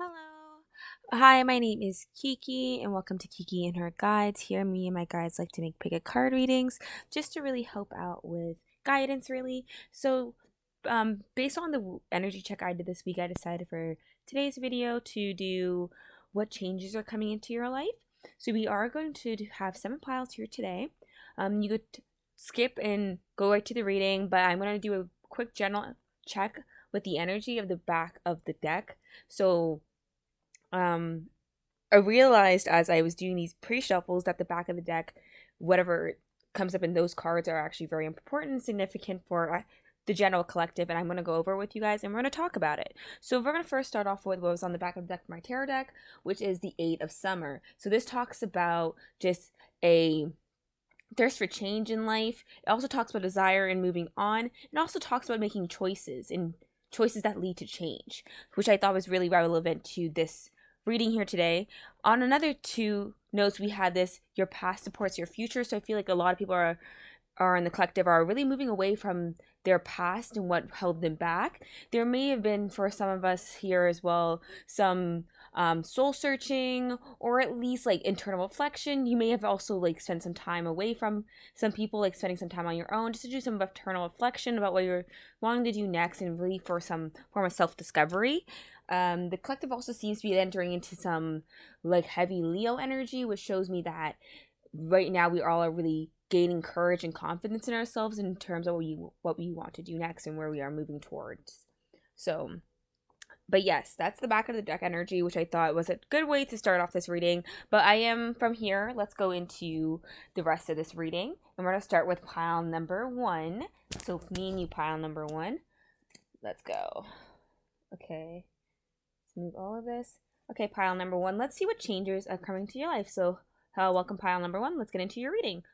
Hello. Hi, my name is Kiki, and welcome to Kiki and her guides. Here, me and my guides like to make pick a card readings just to really help out with guidance, really. Based on the energy check I did this week, I decided for today's video to do what changes are coming into your life. So, we are going to have 7 piles here today. You could skip and go right to the reading, but I'm going to do a quick general check with the energy of the back of the deck. So, um, I realized as I was doing these pre-shuffles that the back of the deck, whatever comes up in those cards, are actually very important and significant for the general collective, and I'm going to go over with you guys and we're going to talk about it. So we're going to first start off with what was on the back of the deck for my tarot deck, which is the Eight of Summer. So this talks about just a thirst for change in life. It also talks about desire and moving on. It also talks about making choices and choices that lead to change, which I thought was really relevant to this reading here today. On another two notes, we had this: your past supports your future. So I feel like a lot of people are in the collective are really moving away from their past and what held them back. There may have been, for some of us here as well, some soul searching, or at least like internal reflection. You may have also like spent some time away from some people, like spending some time on your own just to do some internal reflection about what you're wanting to do next, and really for some form of self-discovery. The collective also seems to be entering into some like heavy Leo energy, which shows me that right now we all are really gaining courage and confidence in ourselves in terms of what we want to do next and where we are moving towards. So, but yes, that's the back of the deck energy, which I thought was a good way to start off this reading. But I am from here. Let's go into the rest of this reading, and we're going to start with pile number 1. So me and you, pile number 1. Let's go. Okay, let's move all of this. Okay, pile number 1. Let's see what changes are coming to your life. So, welcome, pile number 1. Let's get into your reading.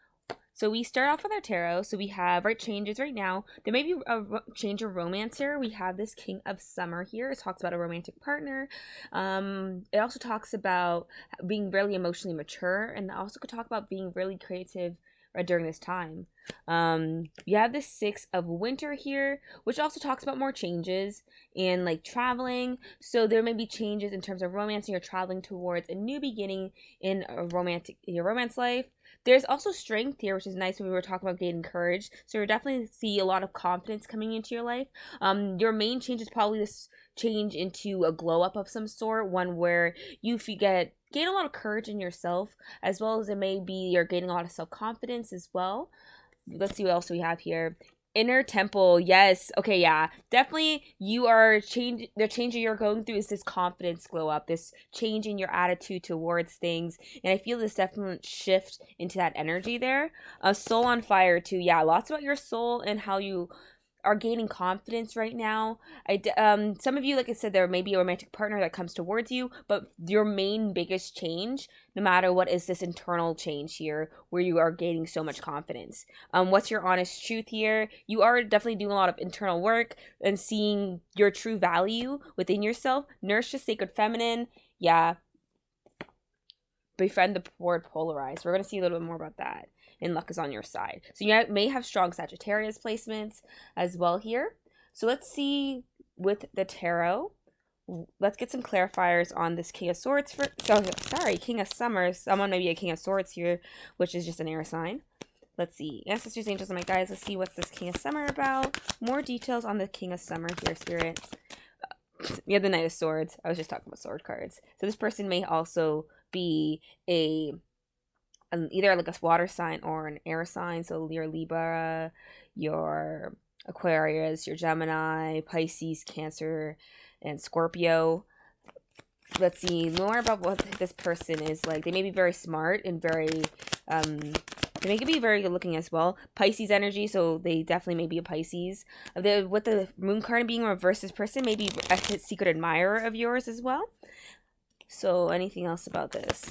So we start off with our tarot. So we have changes right now. There may be a change of romance here. We have this King of Summer here. It talks about a romantic partner. It also talks about being really emotionally mature, and also could talk about being really creative during this time. You have the Six of Winter here, which also talks about more changes and like traveling. So there may be changes in terms of romance, and you're traveling towards a new beginning in your romance life. There's also strength here, which is nice when we were talking about gaining courage. So you definitely see a lot of confidence coming into your life. Your main change is probably this change into a glow up of some sort, one where you gain a lot of courage in yourself, as well as it may be you're gaining a lot of self-confidence as well. Let's see what else we have here. Inner temple, yes. Okay, yeah. Definitely the change that you're going through is this confidence glow up, this change in your attitude towards things. And I feel this definite shift into that energy there. Soul on fire too. Yeah, lots about your soul and how you are gaining confidence right now. Some of you, like I said, there may be a romantic partner that comes towards you, but your main biggest change, no matter what, is this internal change here where you are gaining so much confidence. What's your honest truth here? You are definitely doing a lot of internal work and seeing your true value within yourself. Nurse the sacred feminine. Yeah. Befriend the word polarized. We're going to see a little bit more about that. And luck is on your side. So you may have strong Sagittarius placements as well here. So let's see with the tarot. Let's get some clarifiers on this King of Swords. King of Summer. Someone may be a King of Swords here, which is just an air sign. Let's see. Ancestors, angels, and my guides. Let's see what's this King of Summer about. More details on the King of Summer here, Spirit. We have the Knight of Swords. I was just talking about sword cards. So this person may also be either like a water sign or an air sign. So your Libra, your Aquarius, your Gemini, Pisces, Cancer, and Scorpio. Let's see more about what this person is like. They may be very smart and very they may be very good looking as well. Pisces energy, so they definitely may be a Pisces. With the moon card being reversed, this person may be a secret admirer of yours as well. So anything else about this?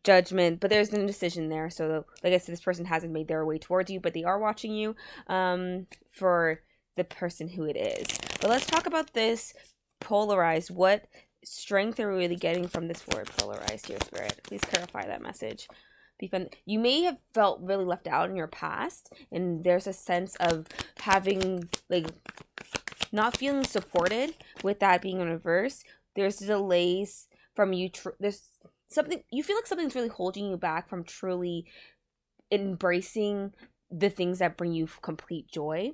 Judgment, but there's an indecision there. So like I said, this person hasn't made their way towards you, but they are watching you for the person who it is. But let's talk about this polarized. What strength are we really getting from this word polarized here, Spirit? Please clarify that message. You may have felt really left out in your past, and there's a sense of having like not feeling supported with that being in reverse. There's delays from you. There's something, you feel like something's really holding you back from truly embracing the things that bring you complete joy,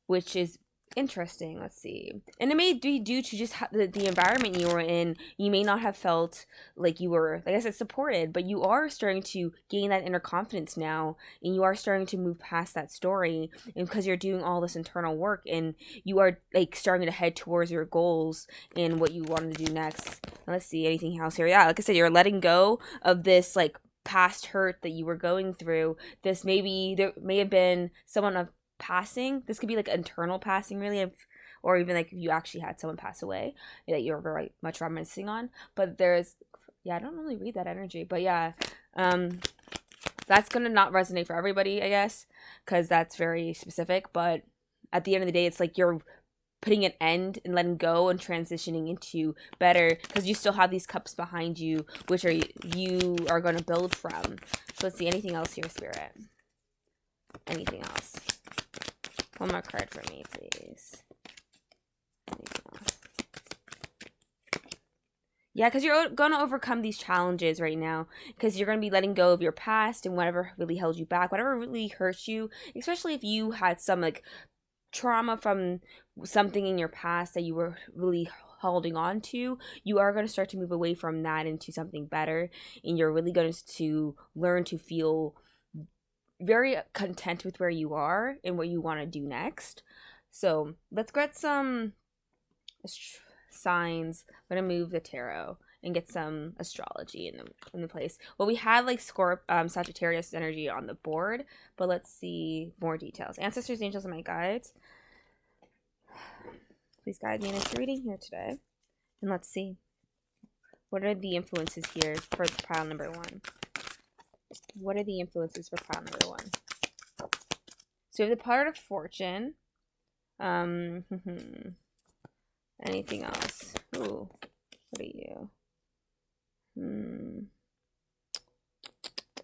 which is interesting. Let's see. And it may be due to just the environment you were in. You may not have felt like you were, like I said, supported, but you are starting to gain that inner confidence now, and you are starting to move past that story, and because you're doing all this internal work, and you are like starting to head towards your goals and what you want to do next. Let's see, anything else here? Yeah, like I said, you're letting go of this like past hurt that you were going through. There may have been someone of passing. This could be like internal passing, really, or even like if you actually had someone pass away that you're very much reminiscing on. But I don't really read that energy, but yeah, that's gonna not resonate for everybody, I guess, because that's very specific. But at the end of the day, it's like you're putting an end and letting go and transitioning into better, because you still have these cups behind you, which you are going to build from. So let's see, anything else here, Spirit? Anything else? One more card for me, please. Yeah, because you're going to overcome these challenges right now, because you're going to be letting go of your past and whatever really held you back, whatever really hurt you, especially if you had some like trauma from something in your past that you were really holding on to. You are going to start to move away from that into something better, and you're really going to learn to feel very content with where you are and what you want to do next. So let's get some signs. I'm gonna move the tarot and get some astrology in the place. Well, we had like Sagittarius energy on the board, but let's see more details. Ancestors, angels, and my guides, please guide me in this reading here today, and let's see what are the influences here for pile number 1. What are the influences for pile number 1? So we have the Card of Fortune. Anything else? Ooh, what are you?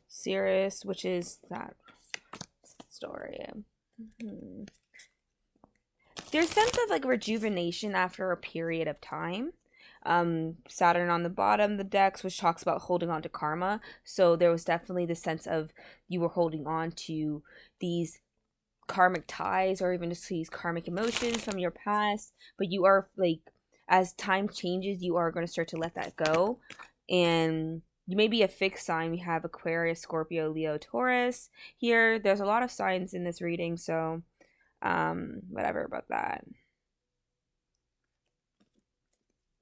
Cirrus, which is that story. There's a sense of like rejuvenation after a period of time. Saturn on the bottom, the decks, which talks about holding on to karma. So there was definitely the sense of you were holding on to these karmic ties, or even just these karmic emotions from your past, but you are like, as time changes, you are going to start to let that go, and you may be a fixed sign. We have Aquarius, Scorpio, Leo, Taurus here. There's a lot of signs in this reading, so whatever about that.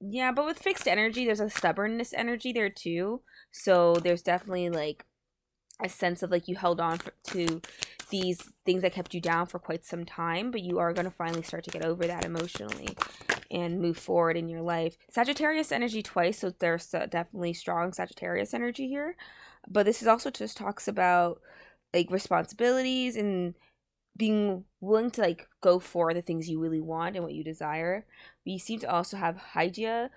Yeah, but with fixed energy, there's a stubbornness energy there too. So there's definitely like a sense of like you held on to these things that kept you down for quite some time, but you are going to finally start to get over that emotionally and move forward in your life. Sagittarius energy twice, so there's definitely strong Sagittarius energy here. But this is also just talks about like responsibilities and being willing to like go for the things you really want and what you desire. We seem to also have Hygia.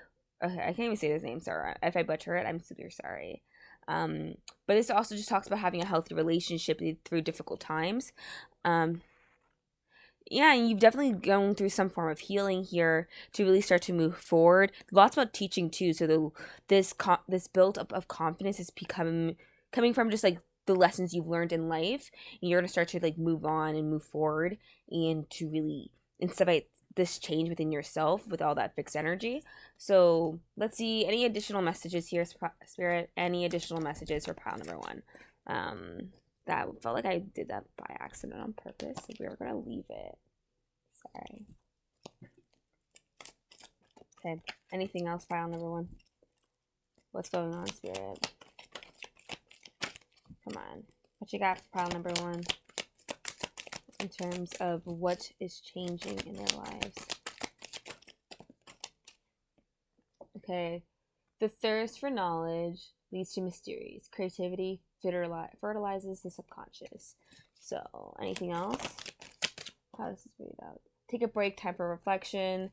I can't even say his name, sorry. If I butcher it, I'm super sorry. But this also just talks about having a healthy relationship through difficult times. Yeah, and you've definitely gone through some form of healing here to really start to move forward. Lots about teaching too. So this build up of confidence is coming from just like the lessons you've learned in life, and you're gonna start to like move on and move forward, and to really incite this change within yourself with all that fixed energy. So let's see, any additional messages here, Spirit? Any additional messages for pile number 1? That felt like I did that by accident on purpose. So we were gonna leave it. Sorry. Okay. Anything else, pile number 1? What's going on, Spirit? Come on. What you got for pile number 1? In terms of what is changing in their lives. Okay. The thirst for knowledge leads to mysteries. Creativity fertilizes the subconscious. So, anything else? How does this read out? Take a break, time for reflection.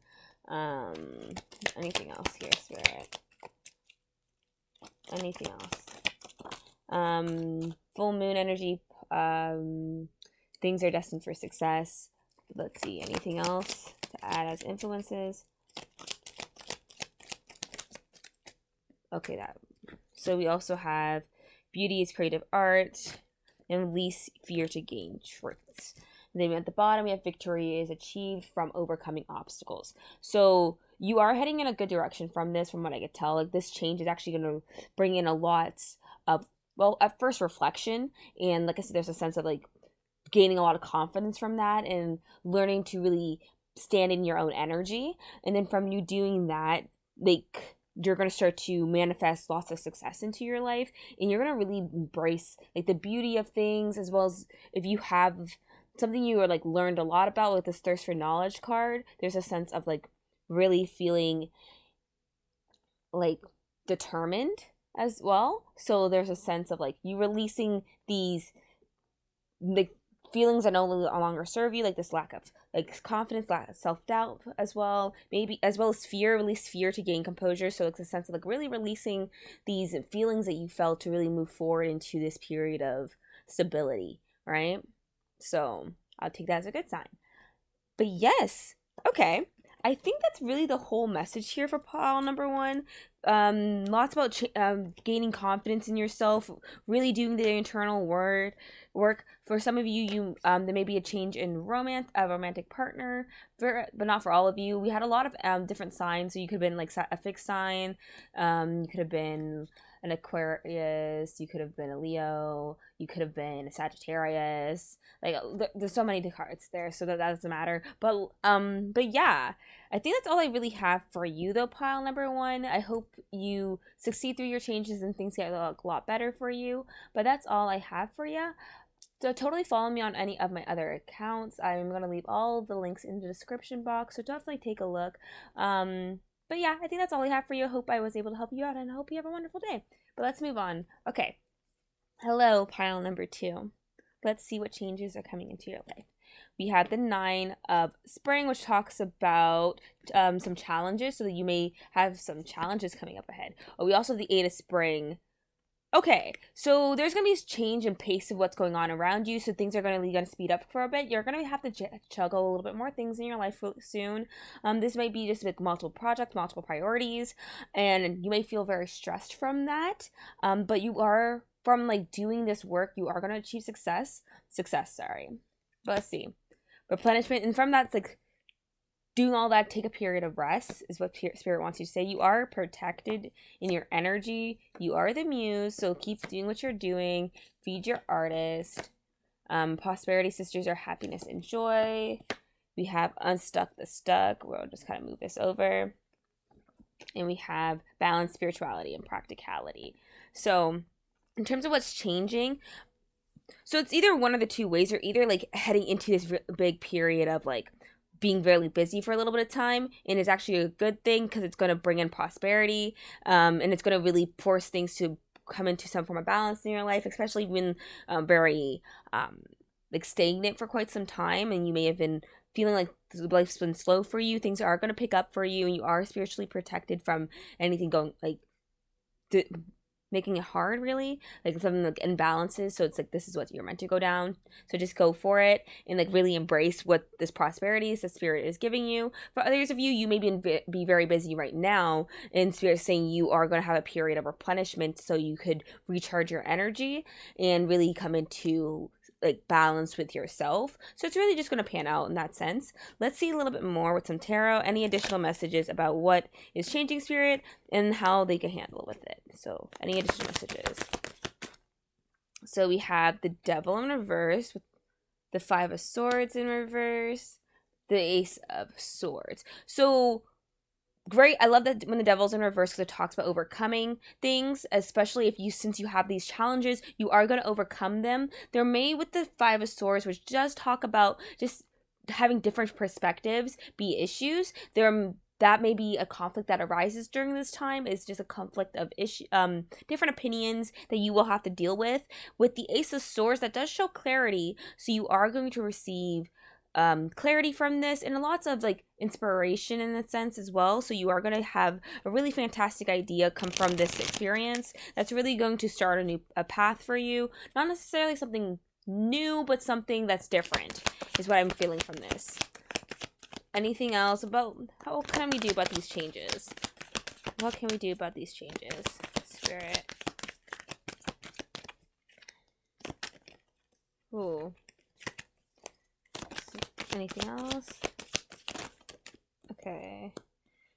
Anything else here, Spirit? Anything else? Full moon energy. Things are destined for success. Let's see, anything else to add as influences. Okay, so we also have beauty is creative art, and release fear to gain truths. And then at the bottom, we have victory is achieved from overcoming obstacles. So you are heading in a good direction from this, from what I could tell. Like, this change is actually going to bring in a lot of, well, at first reflection. And like I said, there's a sense of like gaining a lot of confidence from that and learning to really stand in your own energy. And then from you doing that, like, you're going to start to manifest lots of success into your life, and you're going to really embrace like the beauty of things, as well as if you have something you are like learned a lot about with this thirst for knowledge card, there's a sense of like really feeling like determined as well. So there's a sense of like you releasing these like feelings that no longer serve you, like this lack of like confidence, lack of self-doubt as well, maybe as well as fear, release fear to gain composure. So it's a sense of like really releasing these feelings that you felt to really move forward into this period of stability, right? So I'll take that as a good sign. But yes, okay, I think that's really the whole message here for pile number 1. Lots about gaining confidence in yourself, really doing the internal work. For some of you, there may be a change in a romantic partner, but not for all of you. We had a lot of different signs, so you could have been like a fixed sign, you could have been an Aquarius, you could have been a Leo, you could have been a Sagittarius. Like, there's so many cards there, so that doesn't matter. But yeah, I think that's all I really have for you though, pile number 1. I hope you succeed through your changes and things get a lot better for you. But that's all I have for you. So totally follow me on any of my other accounts. I'm going to leave all of the links in the description box, so definitely take a look. But yeah, I think that's all I have for you. I hope I was able to help you out, and I hope you have a wonderful day. But let's move on. Okay. Hello, pile number 2. Let's see what changes are coming into your life. We have the 9 of Spring, which talks about some challenges, so that you may have some challenges coming up ahead. Oh, we also have the 8 of Spring. Okay, so there's going to be a change in pace of what's going on around you, so things are going to speed up for a bit. You're going to have to juggle a little bit more things in your life soon. This might be just with multiple projects, multiple priorities, and you may feel very stressed from that, but you are, from like doing this work, you are going to achieve success, but let's see, replenishment, and from that's like doing all that, take a period of rest is what Spirit wants you to say. You are protected in your energy. You are the muse, so keep doing what you're doing. Feed your artist. Prosperity sisters are happiness and joy. We have unstuck the stuck. We'll just kind of move this over. And we have balance, spirituality, and practicality. So in terms of what's changing, so it's either one of the two ways. You're either like heading into this big period of like being very busy for a little bit of time, and it's actually a good thing because it's going to bring in prosperity, and it's going to really force things to come into some form of balance in your life, especially when very like stagnant for quite some time, and you may have been feeling like life's been slow for you. Things are going to pick up for you, and you are spiritually protected from anything going like making it hard, really, like something like imbalances. So it's like, this is what you're meant to go down, so just go for it and like really embrace what this prosperity is the Spirit is giving you. For others of you, you may be very busy right now, and Spirit is saying you are going to have a period of replenishment, so you could recharge your energy and really come into like balance with yourself. So it's really just going to pan out in that sense. Let's see a little bit more with some tarot, any additional messages about what is changing, Spirit, and how they can handle with it. So any additional messages. So we have the Devil in reverse with the 5 of Swords in reverse, the Ace of Swords. So great. I love that when the Devil's in reverse, because it talks about overcoming things, especially if since you have these challenges, you are going to overcome them. There may, with the 5 of Swords, which does talk about just having different perspectives, be issues. That may be a conflict that arises during this time. It's just a conflict of different opinions that you will have to deal with. With the Ace of Swords, that does show clarity, so you are going to receive clarity from this, and lots of like inspiration in a sense as well. So you are going to have a really fantastic idea come from this experience that's really going to start a path for you. Not necessarily something new, but something that's different is what I'm feeling from this. anything else about how can we do about these changes? What can we do about these changes, Spirit? Ooh. Anything else? Okay.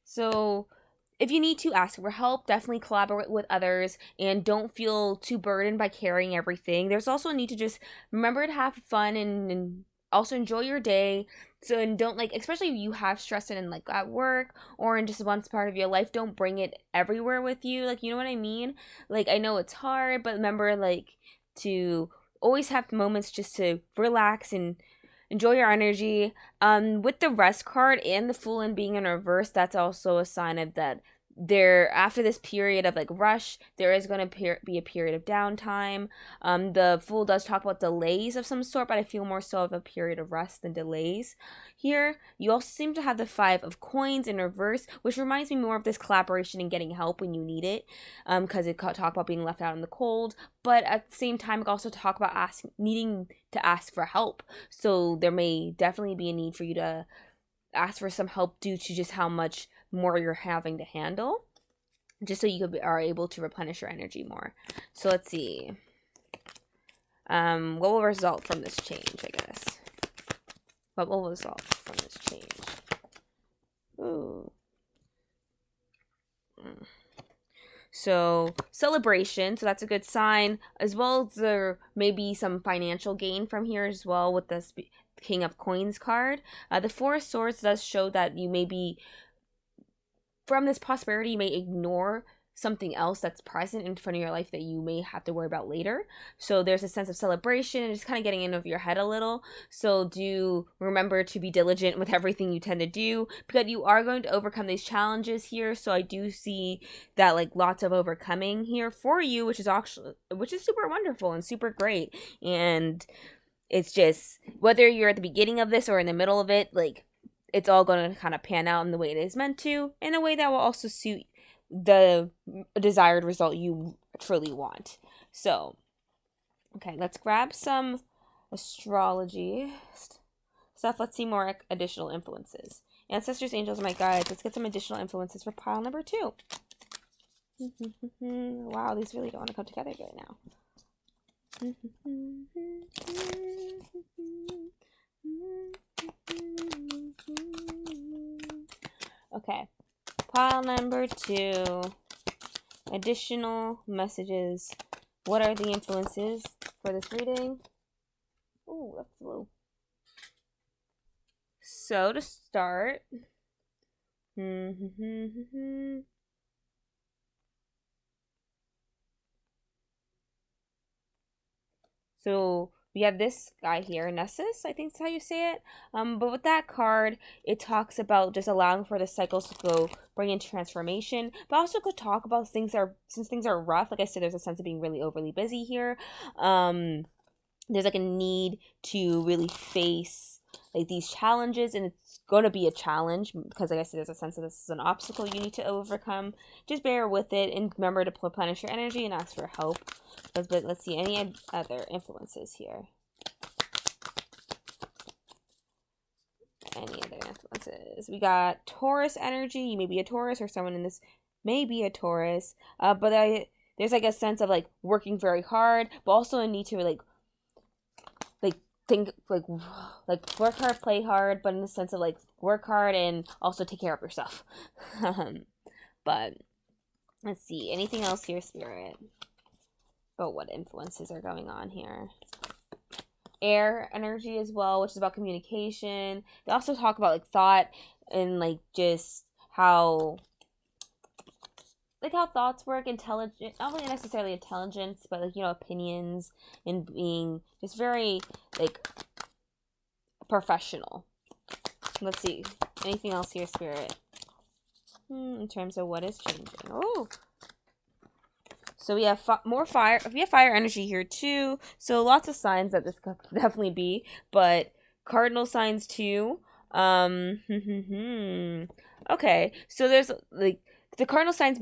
So, if you need to ask for help, definitely collaborate with others and don't feel too burdened by carrying everything. There's also a need to just remember to have fun and also enjoy your day. So, and don't like, especially if you have stress in like at work or in just one part of your life, don't bring it everywhere with you. Like, you know what I mean? Like, I know it's hard, but remember like to always have moments just to relax and enjoy your energy. With the rest card and the Fool and being in reverse, that's also a sign of that there after this period of like rush, there is going to be a period of downtime. The Fool does talk about delays of some sort, but I feel more so of a period of rest than delays here. You also seem to have the Five of Coins in reverse, which reminds me more of this collaboration and getting help when you need it, because it talk about being left out in the cold, but at the same time it also talk about needing to ask for help. So there may definitely be a need for you to ask for some help due to just how much more you're having to handle, just so you are able to replenish your energy more. So let's see. What will result from this change, I guess? What will result from this change? Ooh. So celebration, so that's a good sign, as well as there may be some financial gain from here as well with the King of Coins card. The Four of Swords does show that you may be, from this prosperity, you may ignore something else that's present in front of your life that you may have to worry about later. So there's a sense of celebration and just kind of getting in over your head a little. So do remember to be diligent with everything you tend to do, because you are going to overcome these challenges here. So I do see that like lots of overcoming here for you, which is super wonderful and super great. And it's just whether you're at the beginning of this or in the middle of it, like it's all going to kind of pan out in the way it is meant to, in a way that will also suit the desired result you truly want. So, okay, let's grab some astrology stuff. Let's see more additional influences. Ancestors, angels, my guides. Let's get some additional influences for pile number 2. Wow, these really don't want to come together right now. Okay, pile number 2, additional messages. What are the influences for this reading? Ooh, that's low. So to start, so we have this guy here, Nessus, I think is how you say it. But with that card, it talks about just allowing for the cycles to go bring in transformation, but also could talk about since things are rough. Like I said, there's a sense of being really overly busy here. There's like a need to really face like these challenges, and it's going to be a challenge because like I said, there's a sense that this is an obstacle you need to overcome. Just bear with it and remember to replenish your energy and ask for help. But let's see, any other influences here? Any other influences? We got Taurus energy. You may be a Taurus, or someone in this may be a Taurus. But there's like a sense of like working very hard, but also a need to like think like work hard, play hard, but in the sense of like work hard and also take care of yourself. But let's see, anything else here, Spirit? But what influences are going on here? Air energy as well, which is about communication. They also talk about like thought and like just how thoughts work, intelligent, not really necessarily intelligence, but like, you know, opinions and being just very like professional. Let's see, anything else here, Spirit? In terms of what is changing. Oh, so we have more fire. We have fire energy here too. So lots of signs that this could definitely be, but cardinal signs too. Okay, so there's like the cardinal signs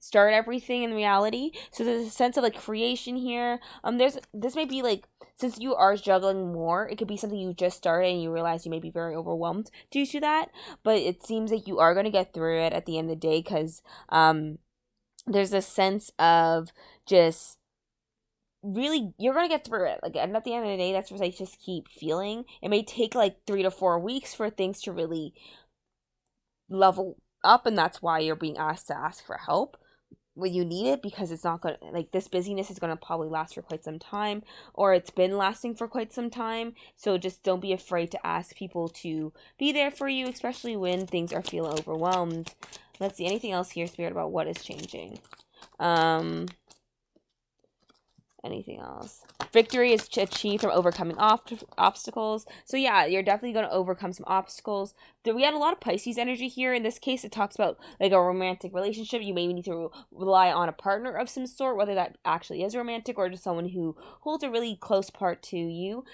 start everything in reality. So there's a sense of like creation here. There's this may be like, since you are juggling more, it could be something you just started and you realize you may be very overwhelmed due to that. But it seems like you are going to get through it at the end of the day, because there's a sense of just really, you're gonna get through it. Like, and at the end of the day, that's what I just keep feeling. It may take like 3 to 4 weeks for things to really level up, and that's why you're being asked to ask for help when you need it, because it's not gonna, like, this busyness is gonna probably last for quite some time, or it's been lasting for quite some time. So just don't be afraid to ask people to be there for you, especially when things are feeling overwhelmed. Let's see, anything else here, Spirit, about what is changing? Anything else? Victory is achieved from overcoming obstacles. So yeah, you're definitely going to overcome some obstacles. We had a lot of Pisces energy here. In this case, it talks about like a romantic relationship. You may need to rely on a partner of some sort, whether that actually is romantic or just someone who holds a really close part to you.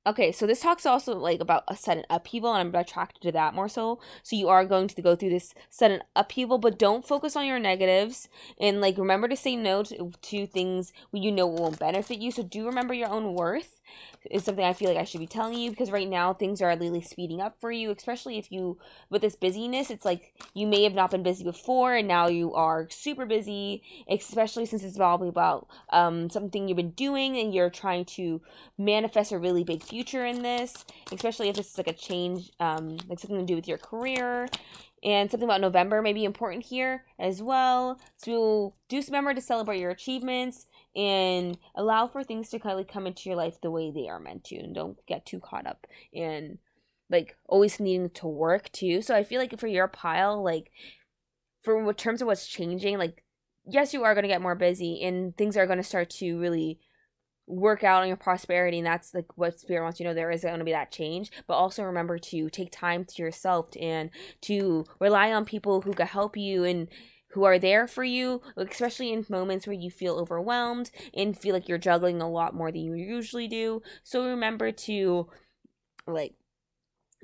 Okay, so this talks also like about a sudden upheaval, and I'm attracted to that more so. So you are going to go through this sudden upheaval, but don't focus on your negatives, and like remember to say no to things when you know won't benefit you. So do remember your own worth is something I feel like I should be telling you, because right now things are really speeding up for you, especially if you, with this busyness, it's like you may have not been busy before and now you are super busy, especially since it's probably about something you've been doing and you're trying to manifest a really big future in this, especially if this is like a change, like something to do with your career. And something about November may be important here as well. So do remember to celebrate your achievements and allow for things to kind of come into your life the way they are meant to, and don't get too caught up in like always needing to work too. So I feel like for your pile, like for terms of what's changing, like yes, you are going to get more busy and things are going to start to really work out on your prosperity, and that's like what Spirit wants you to know. There is going to be that change, but also remember to take time to yourself and to rely on people who can help you and who are there for you, especially in moments where you feel overwhelmed and feel like you're juggling a lot more than you usually do. So remember to like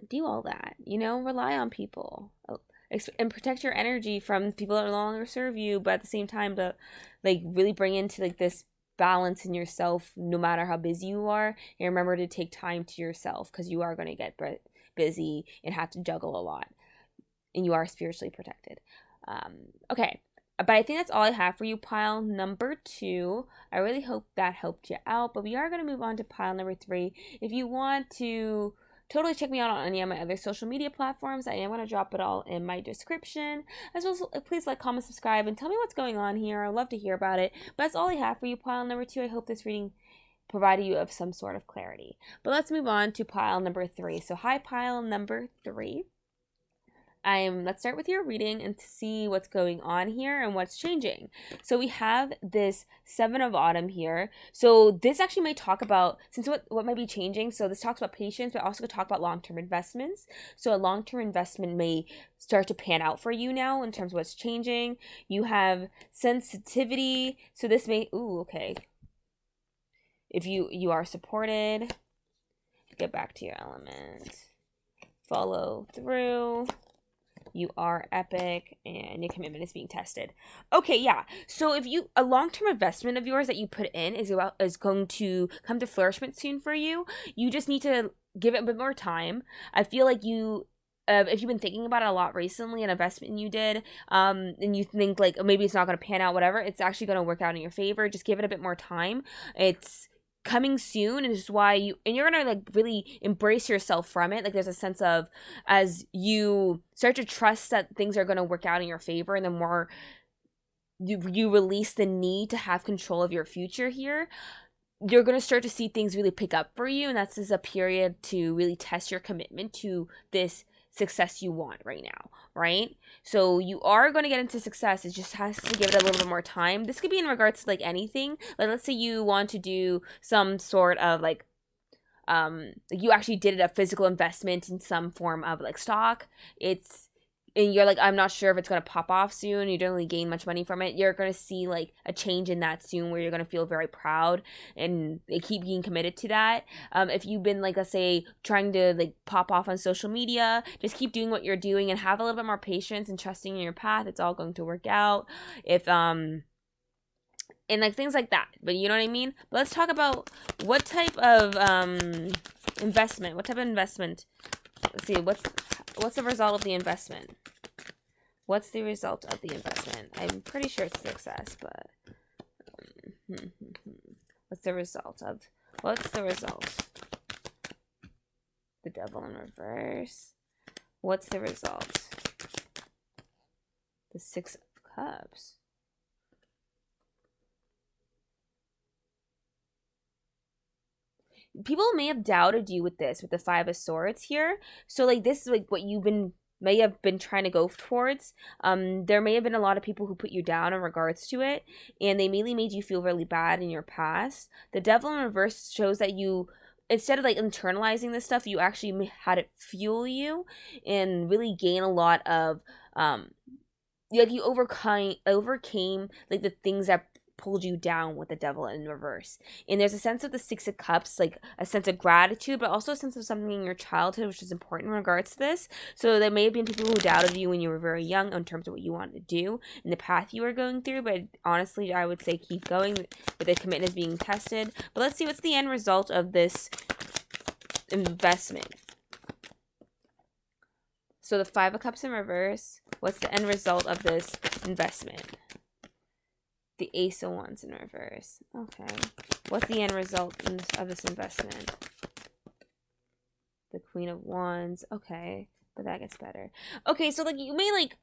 do all that, rely on people and protect your energy from people that no longer serve you, but at the same time to like really bring into like this balance in yourself no matter how busy you are. And remember to take time to yourself, because you are going to get busy and have to juggle a lot, and you are spiritually protected. Okay, but I think that's all I have for you, pile number 2. I really hope that helped you out, but we are going to move on to pile number 3. If you want to totally check me out on any of my other social media platforms, I am going to drop it all in my description. As well as please like, comment, subscribe, and tell me what's going on here. I'd love to hear about it. But that's all I have for you, pile number 2. I hope this reading provided you of some sort of clarity. But let's move on to pile number 3. So hi, pile number 3. Let's start with your reading and to see what's going on here and what's changing. So we have this 7 of Autumn here. So this actually may talk about, since what might be changing, so this talks about patience, but also could talk about long-term investments. So a long-term investment may start to pan out for you now in terms of what's changing. You have sensitivity. So this may, okay. If you are supported, get back to your element. Follow through. You are epic, and your commitment is being tested. Okay, yeah. So if a long-term investment of yours that you put in is going to come to flourishment soon for you, you just need to give it a bit more time. I feel like if you've been thinking about it a lot recently, an investment you did, and you think like maybe it's not going to pan out, whatever, it's actually going to work out in your favor. Just give it a bit more time. It's coming soon, and it's why you're gonna like really embrace yourself from it. Like there's a sense of, as you start to trust that things are gonna work out in your favor, and the more you release the need to have control of your future here, you're gonna start to see things really pick up for you, and that's just a period to really test your commitment to this success you want right now, right? So you are going to get into success. It just has to give it a little bit more time. This could be in regards to like anything. Like let's say you want to do some sort of like you actually did a physical investment in some form of like stock. It and you're like, I'm not sure if it's going to pop off soon, you don't really gain much money from it, you're going to see like a change in that soon where you're going to feel very proud and keep being committed to that. If you've been like, let's say, trying to like pop off on social media, just keep doing what you're doing and have a little bit more patience and trusting in your path. It's all going to work out. If and like things like that, but you know what I mean. But let's talk about what type of investment. Let's see, what's the result of the investment? What's the result of the investment? I'm pretty sure it's success, but what's the result? The devil in reverse. What's the result? The 6 of Cups. People may have doubted you with this, with the 5 of Swords here. So like this is like what you've been may have been trying to go towards. There may have been a lot of people who put you down in regards to it, and they immediately made you feel really bad in your past. The devil in reverse shows that you, instead of like internalizing this stuff, you actually had it fuel you and really gain a lot of like you overcame like the things that pulled you down with the devil in reverse. And there's a sense of the 6 of Cups, like a sense of gratitude, but also a sense of something in your childhood which is important in regards to this. So there may have been people who doubted you when you were very young in terms of what you wanted to do and the path you were going through, but honestly I would say keep going with the commitment being tested. But let's see what's the end result of this investment. So the 5 of Cups in reverse, what's the end result of this investment? The Ace of Wands in reverse. Okay. What's the end result of this investment? The Queen of Wands. Okay. But that gets better. Okay, so like you may like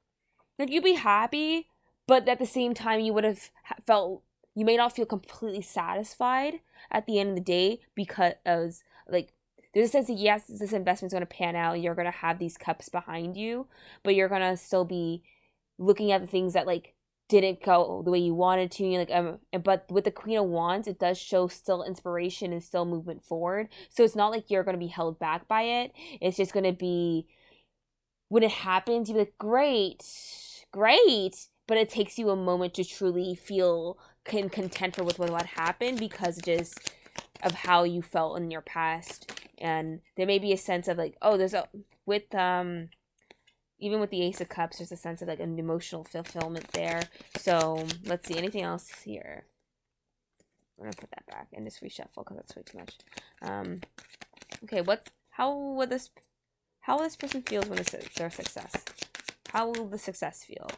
you'd be happy, but at the same time you would have felt, you may not feel completely satisfied at the end of the day, because like there's a sense that yes, this investment's going to pan out. You're going to have these cups behind you, but you're going to still be looking at the things that like didn't go the way you wanted to. You're like, but with the Queen of Wands, it does show still inspiration and still movement forward. So it's not like you're going to be held back by it. It's just going to be, when it happens, you're like, great. But it takes you a moment to truly feel content with what happened, because just of how you felt in your past. And there may be a sense of like, oh, even with the Ace of Cups, there's a sense of like an emotional fulfillment there. So let's see, anything else here? I'm gonna put that back and just reshuffle because that's way too much. Okay, how will this person feel when it's their success? How will the success feel?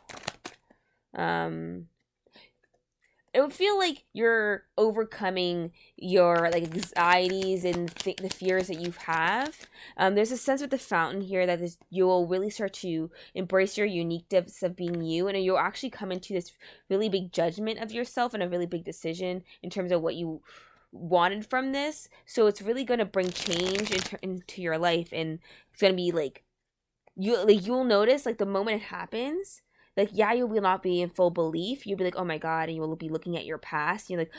It would feel like you're overcoming your like anxieties and the fears that you have. There's a sense with the Fountain here that you will really start to embrace your uniqueness of being you, and you'll actually come into this really big judgment of yourself and a really big decision in terms of what you wanted from this. So it's really going to bring change into your life, and it's going to be like you'll notice like the moment it happens. Like, yeah, you will not be in full belief. You'll be like, oh my God, and you will be looking at your past. You're like,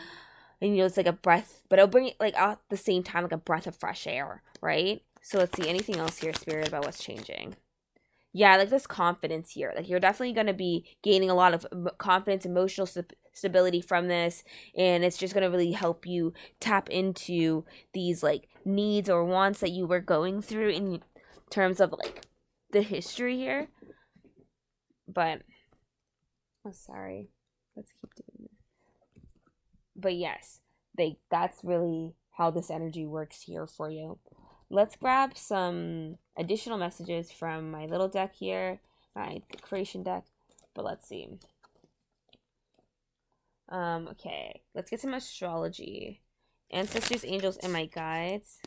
and it's like a breath, but it'll bring like at the same time like a breath of fresh air, right? So let's see, anything else here, Spirit, about what's changing? Yeah, like this confidence here. Like you're definitely going to be gaining a lot of confidence, emotional stability from this, and it's just going to really help you tap into these like needs or wants that you were going through in terms of like the history here. But sorry, let's keep doing this. But yes, that's really how this energy works here for you. Let's grab some additional messages from my little deck here, my creation deck. But let's see. Okay, let's get some astrology. Ancestors, angels, and my guides.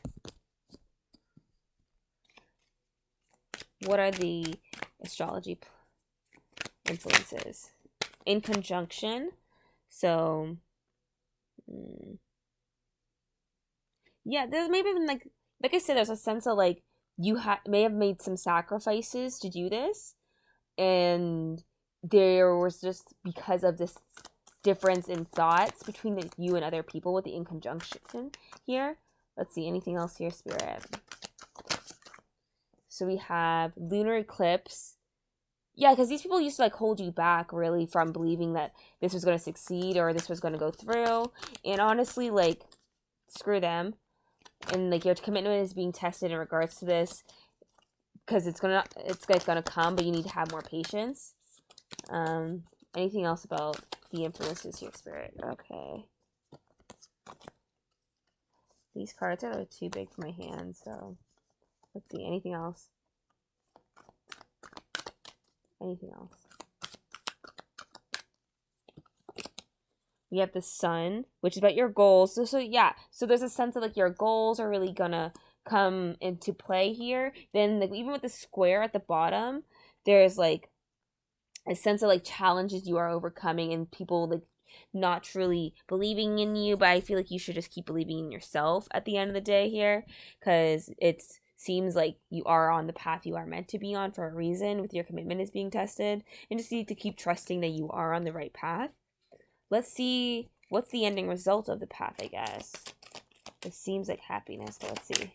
What are the astrology influences? In conjunction. So yeah, there's maybe even like I said, there's a sense of like you may have made some sacrifices to do this, and there was just because of this difference in thoughts between you and other people with the in conjunction here. Let's see, anything else here, Spirit? So we have lunar eclipse, Yeah, because these people used to like hold you back really from believing that this was going to succeed or this was going to go through. And honestly, like, screw them. And like your commitment is being tested in regards to this because it's gonna come, but you need to have more patience. Anything else about the influences here, Spirit? Okay. These cards are too big for my hand, so let's see. Anything else? Anything else? We have the Sun, which is about your goals. So yeah, so there's a sense of like your goals are really gonna come into play here. Then like, even with the square at the bottom, there's like a sense of like challenges you are overcoming and people like not truly believing in you, but I feel like you should just keep believing in yourself at the end of the day here, because it seems like you are on the path you are meant to be on for a reason with your commitment is being tested, and just need to keep trusting that you are on the right path. Let's see what's the ending result of the path, I guess. It seems like happiness, but let's see.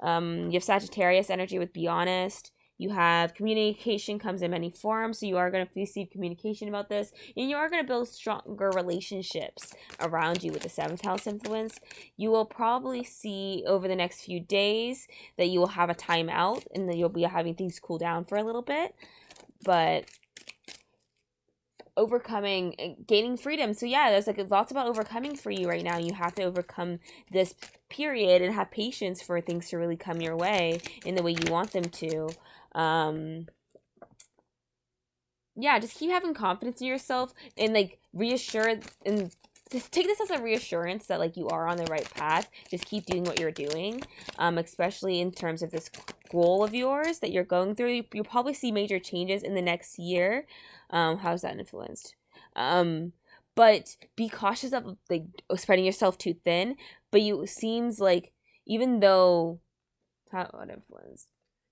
You have Sagittarius energy with be honest. You have communication comes in many forms, so you are going to receive communication about this, and you are going to build stronger relationships around you with the 7th house influence. You will probably see over the next few days that you will have a timeout and that you'll be having things cool down for a little bit, but overcoming, gaining freedom. So yeah, there's like lots about overcoming for you right now. You have to overcome this period and have patience for things to really come your way in the way you want them to. Yeah, just keep having confidence in yourself and like reassure and just take this as a reassurance that like you are on the right path. Just keep doing what you're doing, especially in terms of this goal of yours that you're going through. You'll probably see major changes in the next year. How's that influenced? But be cautious of like spreading yourself too thin. But you seems like even though what influence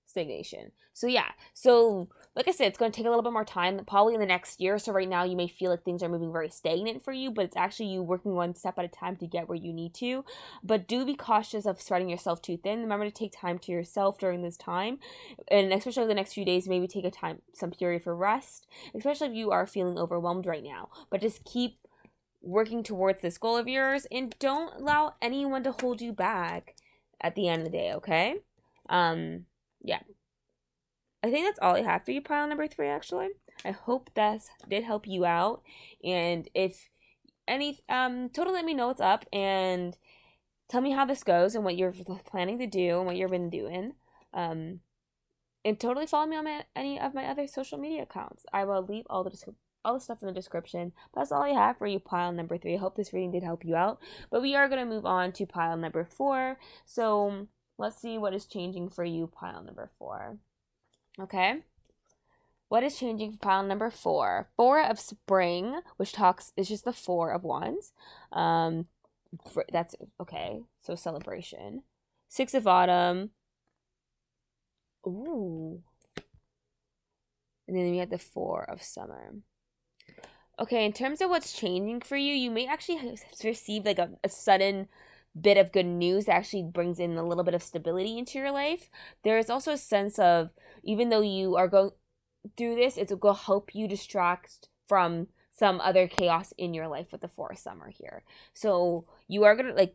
stagnation. So yeah, so like I said, it's going to take a little bit more time, probably in the next year. So right now you may feel like things are moving very stagnant for you, but it's actually you working one step at a time to get where you need to. But do be cautious of spreading yourself too thin. Remember to take time to yourself during this time, and especially over the next few days, maybe take some period for rest, especially if you are feeling overwhelmed right now. But just keep working towards this goal of yours, and don't allow anyone to hold you back at the end of the day, okay? Yeah, I think that's all I have for you, pile number 3, actually. I hope that did help you out. And if any, totally let me know what's up and tell me how this goes and what you're planning to do and what you've been doing. And totally follow me on any of my other social media accounts. I will leave all the stuff in the description. That's all I have for you, pile number 3. I hope this reading did help you out. But we are going to move on to pile number 4. So let's see what is changing for you, pile number 4. Okay. What is changing for pile number 4? 4 of spring, which is just the 4 of wands. That's okay. So celebration. 6 of autumn. Ooh. And then we have the 4 of summer. Okay, in terms of what's changing for you, you may actually receive like a sudden bit of good news that actually brings in a little bit of stability into your life. There is also a sense of, even though you are going through this, it will help you distract from some other chaos in your life with the 4 of summer here. So you are going to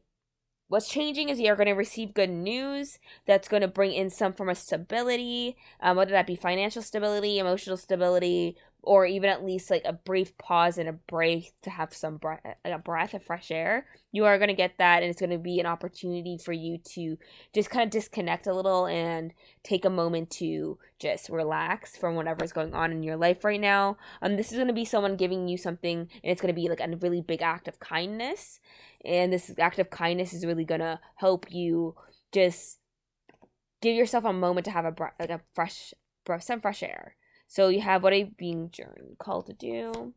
what's changing is you're going to receive good news that's going to bring in some form of stability, whether that be financial stability, emotional stability, or even at least like a brief pause and a break to have some a breath of fresh air. You are going to get that, and it's going to be an opportunity for you to just kind of disconnect a little and take a moment to just relax from whatever's going on in your life right now. This is going to be someone giving you something, and it's going to be like a really big act of kindness. And this act of kindness is really going to help you just give yourself a moment to have some fresh air. So you have what I'm being called to do.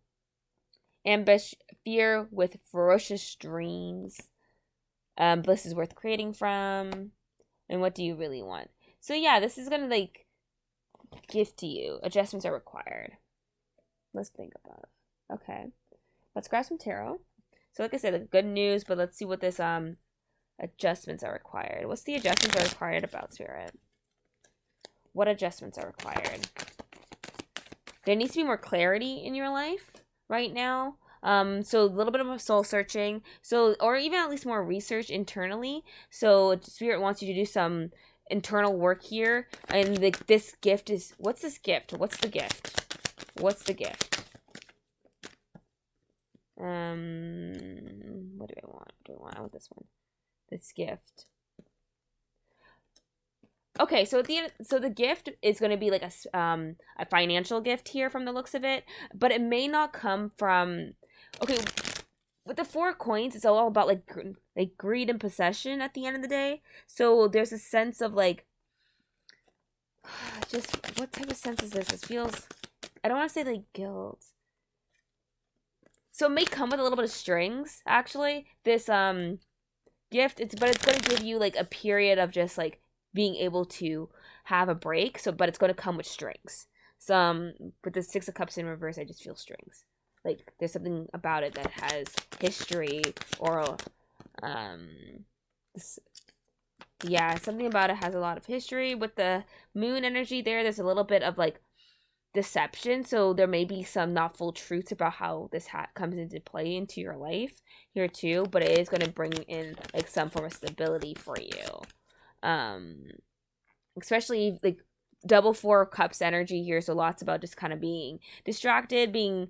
Ambush, fear with ferocious dreams. Bliss is worth creating from. And what do you really want? So yeah, this is going to give to you. Adjustments are required. Let's think about it. Okay. Let's grab some tarot. So like I said, good news, but let's see what this adjustments are required. What's the adjustments are required about, Spirit? What adjustments are required? There needs to be more clarity in your life right now. So a little bit of a soul searching. So, or even at least more research internally. So Spirit wants you to do some internal work here. And this gift is, what's this gift? What's the gift? What's the gift? What do I want? I want this one. This gift. Okay, so at the end, so the gift is going to be like a financial gift here from the looks of it, but it may not come from. Okay, with the 4 coins, it's all about like greed and possession at the end of the day. So there's a sense of like, just what type of sense is this? This feels. I don't want to say like guilt. So it may come with a little bit of strings, actually. This gift, but it's going to give you like a period of just like being able to have a break. So, but it's going to come with strings. With the 6 of Cups in reverse, I just feel strings. Like there's something about it that has history or, something about it has a lot of history. With the moon energy there's a little bit of like deception. So there may be some not full truths about how this comes into play into your life here too. But it is going to bring in like some form of stability for you. Especially like double 4 cups energy here, so lots about just kind of being distracted, being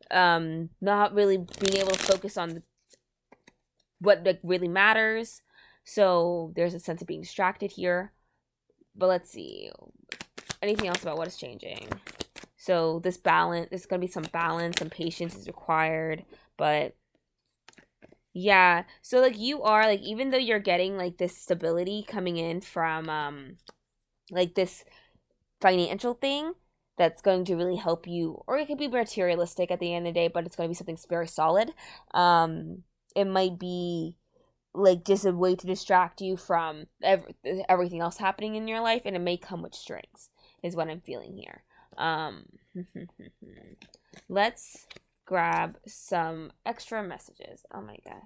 not really being able to focus on what like really matters. So there's a sense of being distracted here. But let's see, anything else about what is changing? So this balance, there's going to be some balance, some patience is required, but yeah, so like you are like, even though you're getting like this stability coming in from like this financial thing that's going to really help you, or it could be materialistic at the end of the day, but it's going to be something very solid. It might be like just a way to distract you from everything else happening in your life, and it may come with strings is what I'm feeling here. Let's grab some extra messages. Oh my god.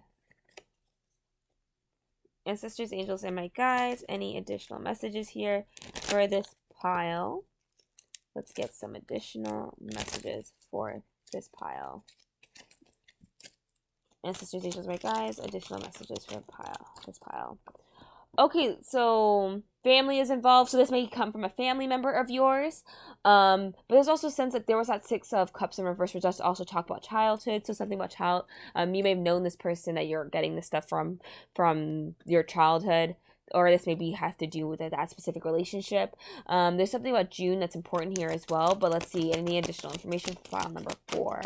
Ancestors, angels, and my guides, any additional messages here for this pile? Let's get some additional messages for this pile. Ancestors, angels, my guides, additional messages for this pile. Okay, so family is involved, so this may come from a family member of yours. But there's also a sense that there was that 6 of Cups in reverse, which does also talk about childhood. So something about you may have known this person that you're getting this stuff from your childhood, or this maybe has to do with that specific relationship. There's something about June that's important here as well. But let's see, any additional information for file number 4.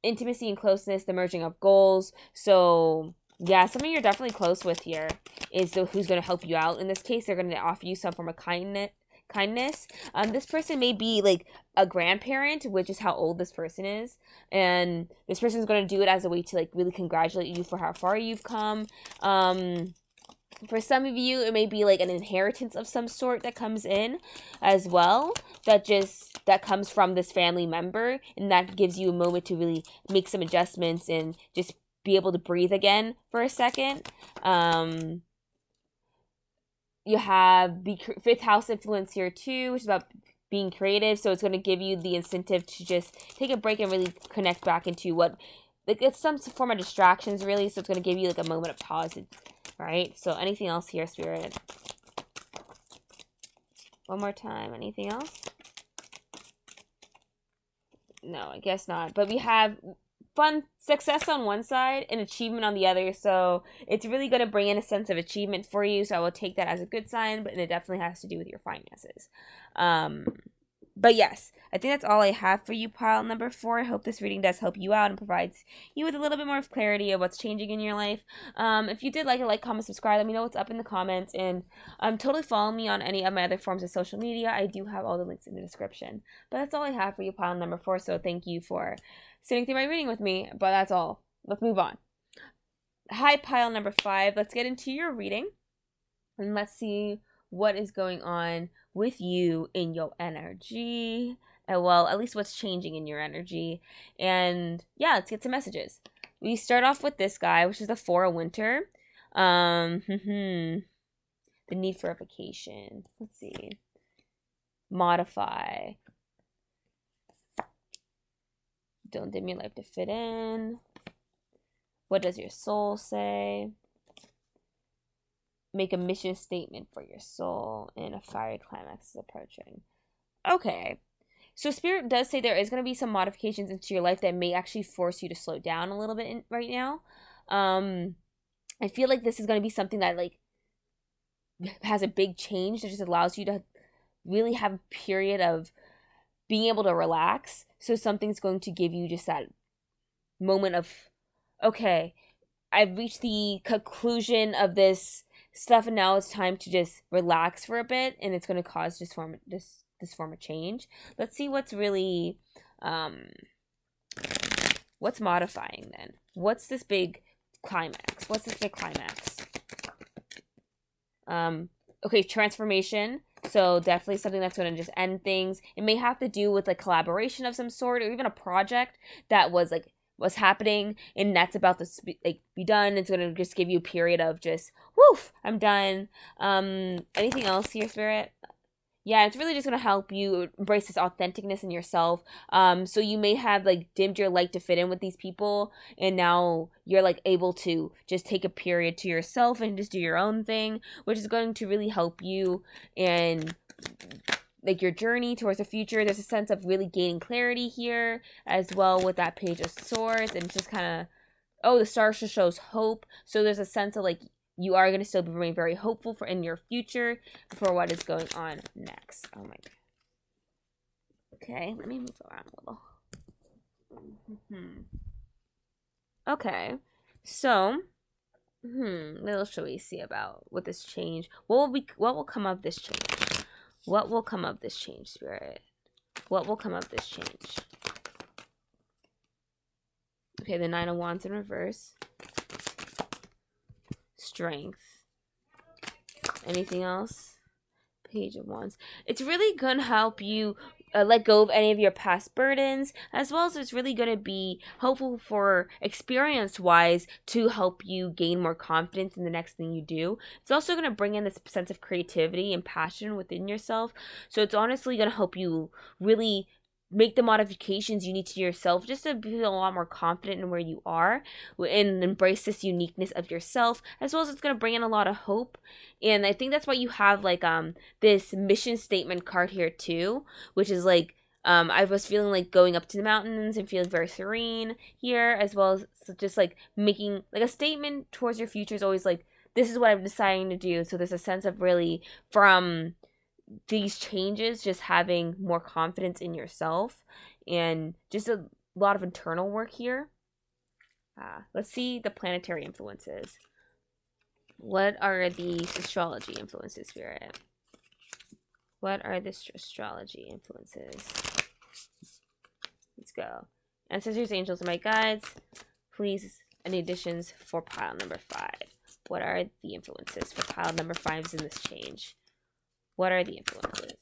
Intimacy and closeness, the merging of goals. So yeah, somebody you're definitely close with here is who's going to help you out. In this case, they're going to offer you some form of kindness. This person may be like a grandparent, which is how old this person is. And this person is going to do it as a way to like really congratulate you for how far you've come. For some of you, it may be like an inheritance of some sort that comes in as well. That comes from this family member. And that gives you a moment to really make some adjustments and just be able to breathe again for a second. You have the 5th house influence here too, which is about being creative. So it's going to give you the incentive to just take a break and really connect back into what, like, it's some form of distractions really. So it's going to give you like a moment of pause, right? So anything else here, Spirit? One more time. Anything else? No, I guess not. But we have fun success on one side and achievement on the other, so it's really going to bring in a sense of achievement for you, so I will take that as a good sign, but it definitely has to do with your finances. But yes, I think that's all I have for you, pile number 4. I hope this reading does help you out and provides you with a little bit more of clarity of what's changing in your life. If you did like, comment, subscribe, let me know what's up in the comments, and totally follow me on any of my other forms of social media. I do have all the links in the description. But that's all I have for you, pile number 4, so thank you for sitting through my reading with me, but that's all. Let's move on. Hi, pile number 5. Let's get into your reading, and let's see what is going on with you in your energy. Well, at least what's changing in your energy. And yeah, let's get some messages. We start off with this guy, which is the 4 of Winter. The need for a vacation. Let's see. Modify. Don't dim your life to fit in. What does your soul say? Make a mission statement for your soul, and a fiery climax is approaching. Okay. So Spirit does say there is going to be some modifications into your life that may actually force you to slow down a little bit right now. I feel like this is going to be something that like has a big change that just allows you to really have a period of being able to relax. So something's going to give you just that moment of, okay, I've reached the conclusion of this stuff and now it's time to just relax for a bit, and it's going to cause this form of change. Let's see what's really what's modifying then. What's this big climax? Okay, transformation. So definitely something that's going to just end things. It may have to do with like collaboration of some sort, or even a project that was happening and that's about to be done. It's going to just give you a period of just, woof, I'm done. Anything else here, Spirit? Yeah, it's really just going to help you embrace this authenticness in yourself. So you may have like dimmed your light to fit in with these people, and now you're like able to just take a period to yourself and just do your own thing, which is going to really help you and like your journey towards the future. There's a sense of really gaining clarity here as well with that Page of Swords, and just kind of, oh, the star just shows hope. So there's a sense of like you are going to still remain very hopeful for in your future for what is going on next. Oh my god. Okay, let me move around a little. Okay, so what else should we see about with this change? What will come of this change? What will come of this change, Spirit? What will come of this change? Okay, the Nine of Wands in reverse. Strength. Anything else? Page of Wands. It's really going to help you let go of any of your past burdens, as well as it's really going to be helpful for experience-wise to help you gain more confidence in the next thing you do. It's also going to bring in this sense of creativity and passion within yourself. So it's honestly going to help you really make the modifications you need to yourself just to feel a lot more confident in where you are and embrace this uniqueness of yourself, as well as it's going to bring in a lot of hope. And I think that's why you have like this mission statement card here too, which is like I was feeling like going up to the mountains and feeling very serene here, as well as just like making like a statement towards your future is always like, this is what I'm deciding to do. So there's a sense of really from these changes just having more confidence in yourself and just a lot of internal work here. Let's see the planetary influences. What are the astrology influences, Spirit? What are the astrology influences? Let's go. Ancestors, angels, and my guides, please, any additions for pile number 5? What are the influences for pile number 5s in this change? What are the influences?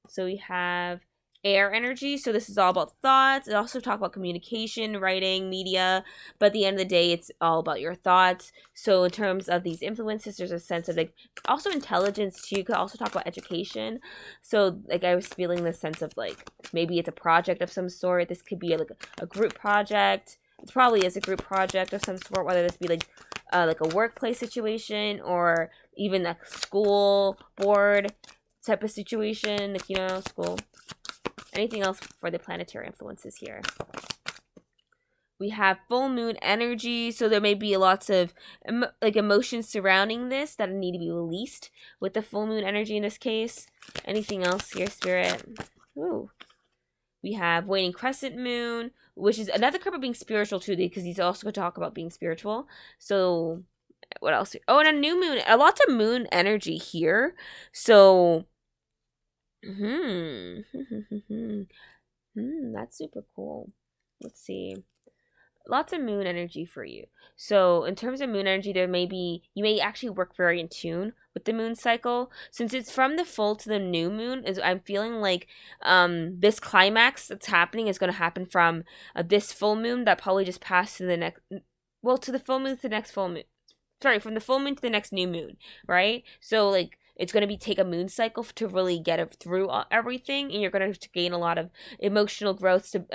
So we have air energy. So this is all about thoughts. It also talks about communication, writing, media. But at the end of the day, it's all about your thoughts. So in terms of these influences, there's a sense of like also intelligence too. You could also talk about education. So like I was feeling this sense of like maybe it's a project of some sort. This could be like a group project. It probably is a group project of some sort, whether this be like a workplace situation or even a school board type of situation, if you know, school. Anything else for the planetary influences here? We have full moon energy, so there may be lots of emotions surrounding this that need to be released with the full moon energy in this case. Anything else here, Spirit? Ooh. We have waning crescent moon, which is another card of being spiritual too, because he's also going to talk about being spiritual. So what else? Oh, and a new moon. A lot of moon energy here. So, that's super cool. Let's see. Lots of moon energy for you. So in terms of moon energy, you may actually work very in tune with the moon cycle. Since it's from the full to the new moon, I'm feeling like this climax that's happening is going to happen from this full moon that probably just passed to the next, well, to the full moon to the next full moon. from the full moon to the next new moon, right? So like it's going to take a moon cycle to really get it through everything, and you're going to gain a lot of emotional growth to,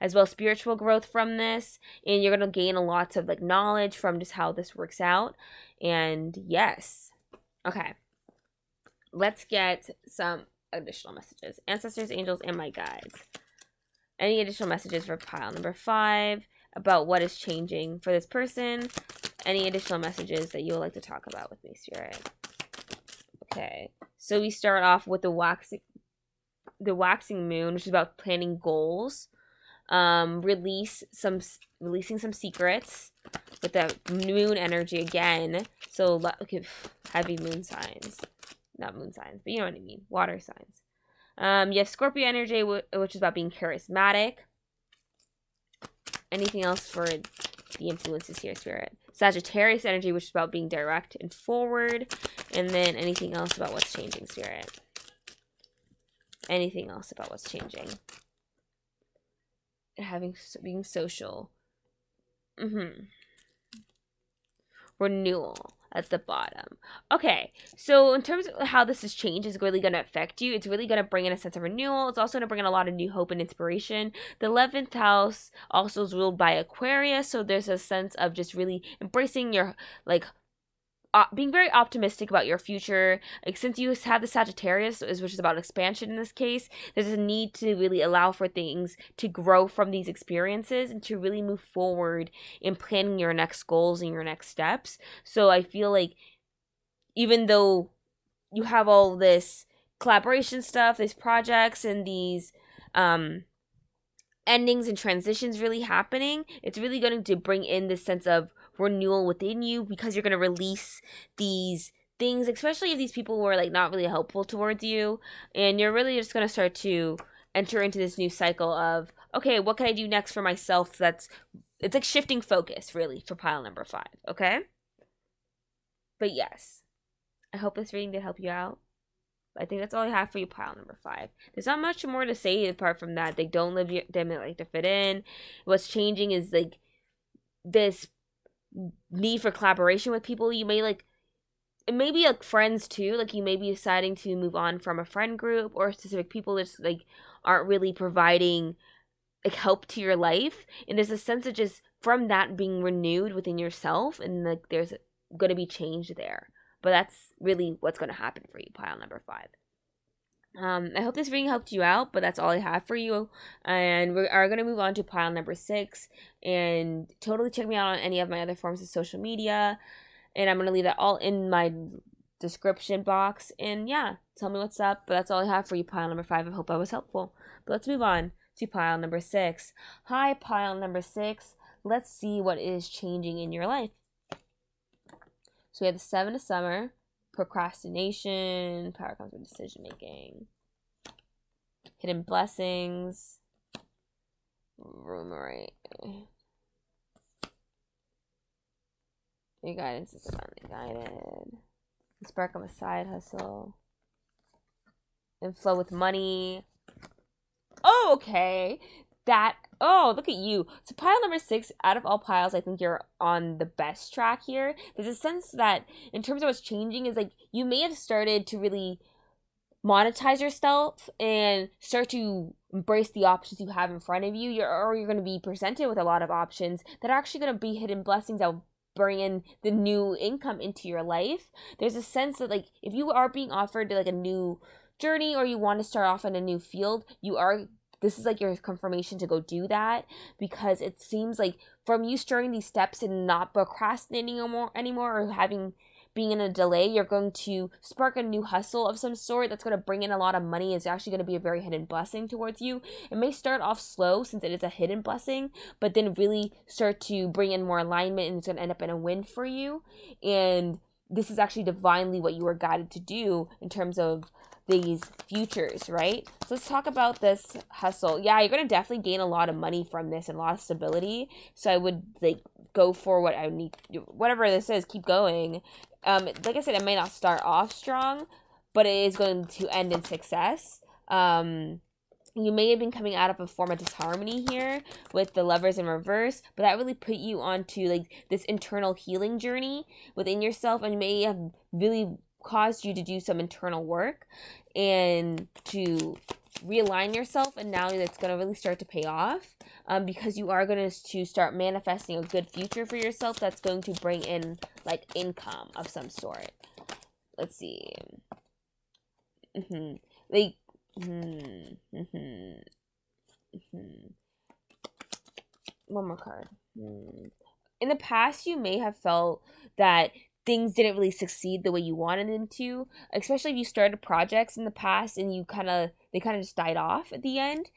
as well as spiritual growth from this, and you're going to gain a lot of like knowledge from just how this works out. And yes, okay, let's get some additional messages. Ancestors, angels, and my guides. Any additional messages for pile number 5 about what is changing for this person? Any additional messages that you would like to talk about with me, Spirit? Okay, so we start off with the waxing moon, which is about planning goals. Releasing some secrets with the moon energy again. So okay, heavy moon signs, not moon signs, but you know what I mean, water signs. You have Scorpio energy, which is about being charismatic. Anything else for the influences here, Spirit? Sagittarius energy, which is about being direct and forward. And then anything else about what's changing, Spirit? Anything else about what's changing? Being social. Renewal at the bottom. Okay, so in terms of how this has changed is really going to affect you, it's really going to bring in a sense of renewal. It's also going to bring in a lot of new hope and inspiration. The 11th house also is ruled by Aquarius, so there's a sense of just really embracing your, like, being very optimistic about your future. Like, since you have the Sagittarius, which is about expansion in this case, there's a need to really allow for things to grow from these experiences and to really move forward in planning your next goals and your next steps. So I feel like even though you have all this collaboration stuff, these projects, and these endings and transitions really happening, it's really going to bring in this sense of renewal within you, because you're going to release these things, especially if these people were like not really helpful towards you, and you're really just going to start to enter into this new cycle of, okay, what can I do next for myself? It's like shifting focus really for pile number 5. Okay, but yes, I hope this reading did help you out. I think that's all I have for you, pile number 5. There's not much more to say apart from that. They don't live them like to fit in. What's changing is like this need for collaboration with people. You may like, it may be like friends too, like you may be deciding to move on from a friend group or specific people that just like aren't really providing like help to your life, and there's a sense of just from that being renewed within yourself, and like there's going to be change there. But that's really what's going to happen for you, pile number 5. I hope this reading helped you out, but that's all I have for you. And we are going to move on to pile number 6. And totally check me out on any of my other forms of social media. And I'm going to leave that all in my description box. And yeah, tell me what's up. But that's all I have for you, pile number 5. I hope I was helpful. But let's move on to pile number 6. Hi, pile number 6. Let's see what is changing in your life. So we have the 7 of Summer, procrastination, power comes with decision making, hidden blessings, rumor. Your guidance is divinely guided. The spark of a side hustle. And flow with money. Oh, okay. Look at you. So pile number 6, out of all piles, I think you're on the best track here. There's a sense that in terms of what's changing is like you may have started to really monetize yourself and start to embrace the options you have in front of you. You're going to be presented with a lot of options that are actually going to be hidden blessings that will bring in the new income into your life. There's a sense that like if you are being offered like a new journey or you want to start off in a new field, this is like your confirmation to go do that, because it seems like from you starting these steps and not procrastinating anymore or being in a delay, you're going to spark a new hustle of some sort that's going to bring in a lot of money. It's actually going to be a very hidden blessing towards you. It may start off slow since it is a hidden blessing, but then really start to bring in more alignment, and it's going to end up in a win for you. And this is actually divinely what you were guided to do in terms of these futures, right? So let's talk about this hustle. Yeah, you're gonna definitely gain a lot of money from this and a lot of stability. So I would like go for what I need, whatever this is. Keep going. Like I said, it may not start off strong, but it is going to end in success. you may have been coming out of a form of disharmony here with the Lovers in reverse, but that really put you onto like this internal healing journey within yourself, and may have really caused you to do some internal work and to realign yourself. And now that's going to really start to pay off, because you are going to start manifesting a good future for yourself that's going to bring in like income of some sort. Let's see. Like one more card. In the past, you may have felt that things didn't really succeed the way you wanted them to, especially if you started projects in the past and they kind of just died off at the end.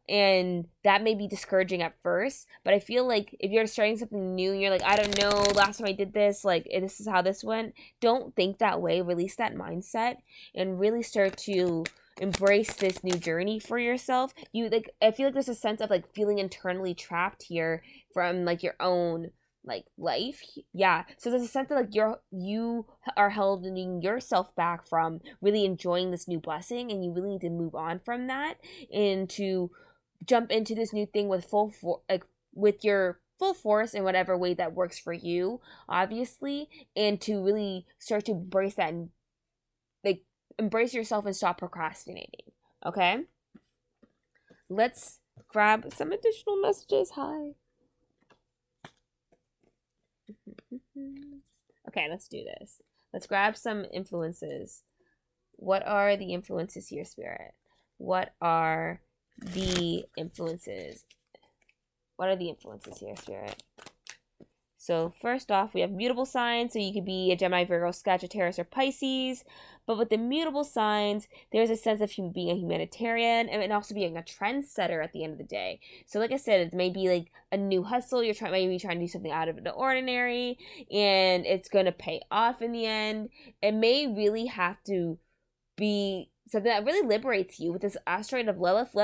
And that may be discouraging at first, but I feel like if you're starting something new and you're like, I don't know, last time I did this, like, this is how this went, don't think that way. Release that mindset and really start to embrace this new journey for yourself. I feel like there's a sense of like feeling internally trapped here from like your own like life. Yeah, so there's a sense that like you are holding yourself back from really enjoying this new blessing, and you really need to move on from that and to jump into this new thing with with your full force in whatever way that works for you, obviously, and to really start to embrace that and like embrace yourself and stop procrastinating. Okay, let's grab some additional messages. Hi. Okay, let's do this. Let's grab some influences. What are the influences here, Spirit? What are the influences? What are the influences here, Spirit? So first off, we have mutable signs. So you could be a Gemini, Virgo, Sagittarius, or Pisces. But with the mutable signs, there's a sense of being a humanitarian and also being a trendsetter at the end of the day. So like I said, it may be like a new hustle. You're maybe trying to do something out of the ordinary, and it's going to pay off in the end. It may really have to be something that really liberates you with this asteroid of Lilith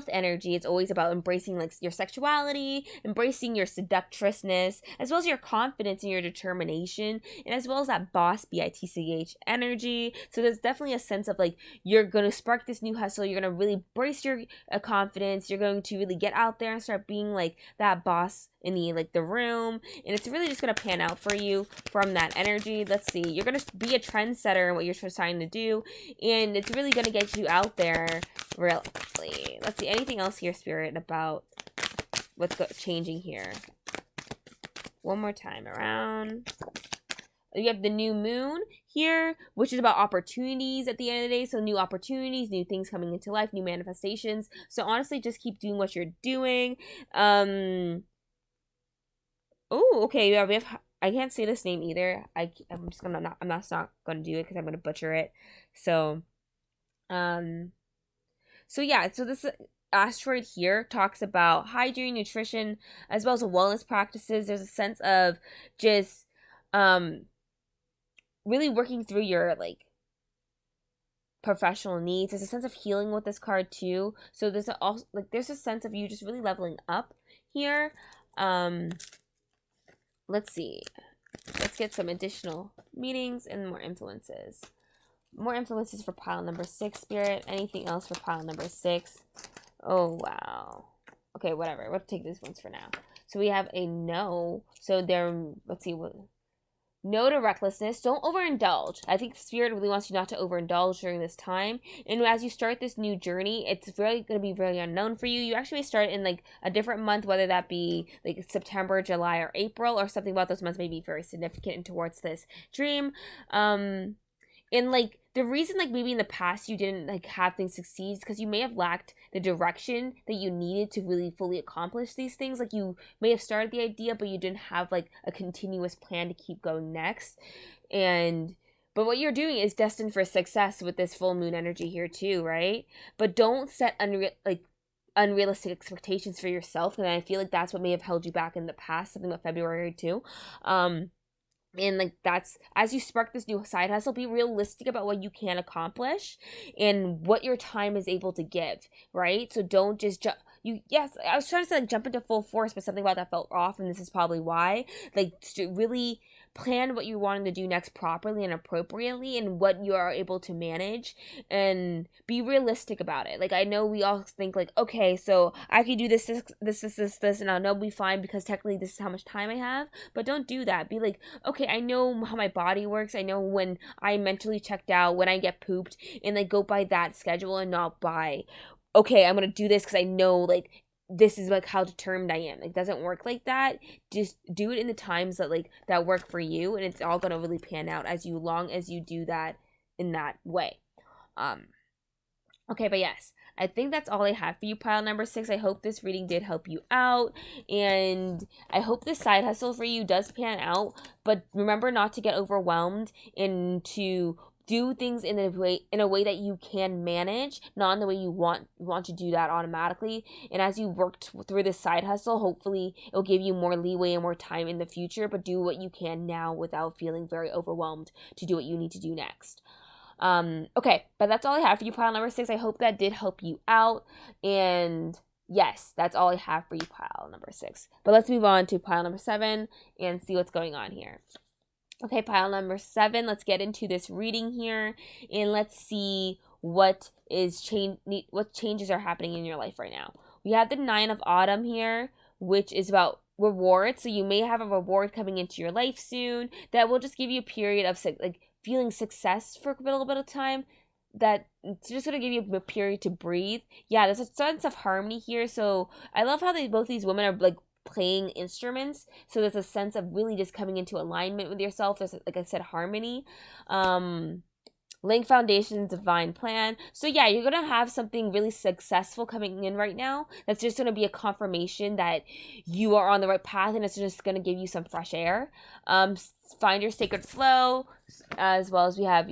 energy. It's always about embracing like your sexuality, embracing your seductressness, as well as your confidence and your determination, and as well as that boss bitch energy. So there's definitely a sense of like you're gonna spark this new hustle. You're gonna really brace your confidence. You're going to really get out there and start being like that boss in the room, and it's really just gonna pan out for you from that energy. Let's see, you're gonna be a trendsetter in what you're trying to do, and it's really gonna get you out there. Really. Let's see, anything else here, Spirit, about what's changing here? One more time around. You have the new moon here, which is about opportunities at the end of the day. So new opportunities, new things coming into life, new manifestations. So honestly, just keep doing what you're doing. Oh, okay. Yeah, we have. I can't say this name either. I'm not gonna do it because I'm gonna butcher it. So, So yeah, so this asteroid here talks about hygiene, nutrition, as well as wellness practices. There's a sense of just really working through your like professional needs. There's a sense of healing with this card too. So there's there's a sense of you just really leveling up here. Let's see. Let's get some additional meanings and more influences. More influences for pile number 6, Spirit. Anything else for pile number 6? Oh, wow. Okay, whatever. We'll take these ones for now. So we have a no. So let's see. No to recklessness. Don't overindulge. I think Spirit really wants you not to overindulge during this time. And as you start this new journey, it's really going to be very unknown for you. You actually start in like a different month, whether that be like September, July, or April, or something about those months may be very significant towards this dream. And like the reason like maybe in the past you didn't like have things succeed is because you may have lacked the direction that you needed to really fully accomplish these things. Like you may have started the idea, but you didn't have like a continuous plan to keep going next. But what you're doing is destined for success with this full moon energy here too, right? But don't set unrealistic expectations for yourself, and I feel like that's what may have held you back in the past, something about February too. And like that's as you spark this new side hustle, be realistic about what you can accomplish and what your time is able to give, right? So don't just yes, I was trying to say like jump into full force, but something about that felt off, and this is probably why. Like to really plan what you're wanting to do next properly and appropriately, and what you are able to manage, and be realistic about it. Like I know we all think like, okay, so I can do this, and I'll know I'll be fine because technically this is how much time I have. But don't do that. Be like, okay, I know how my body works. I know when I'm mentally checked out, when I get pooped, and like go by that schedule and not by, okay, I'm gonna do this because I know like this is like how determined I am. Like, it doesn't work like that. Just do it in the times that like that work for you, and it's all gonna really pan out as long as you do that in that way. Um, okay, but yes, I think that's all I have for you, pile number 6. I hope this reading did help you out, and I hope this side hustle for you does pan out. But remember not to get overwhelmed and to do things in a way that you can manage, not in the way you want to do that automatically. And as you work through this side hustle, hopefully it'll give you more leeway and more time in the future. But do what you can now without feeling very overwhelmed to do what you need to do next. Okay, but that's all I have for you, pile number 6. I hope that did help you out. And yes, that's all I have for you, pile number 6. But let's move on to pile number 7 and see what's going on here. Okay, pile number 7, let's get into this reading here, and let's see what changes are happening in your life right now. We have the 9 of Autumn here, which is about rewards. So you may have a reward coming into your life soon that will just give you a period of like feeling success for a little bit of time. That it's just gonna give you a period to breathe. Yeah, there's a sense of harmony here. So I love how both these women are like playing instruments, so there's a sense of really just coming into alignment with yourself. There's, like I said, harmony. Laying foundation, divine plan. So yeah, you're gonna have something really successful coming in right now that's just gonna be a confirmation that you are on the right path, and it's just gonna give you some fresh air. Find your sacred flow, as well as we have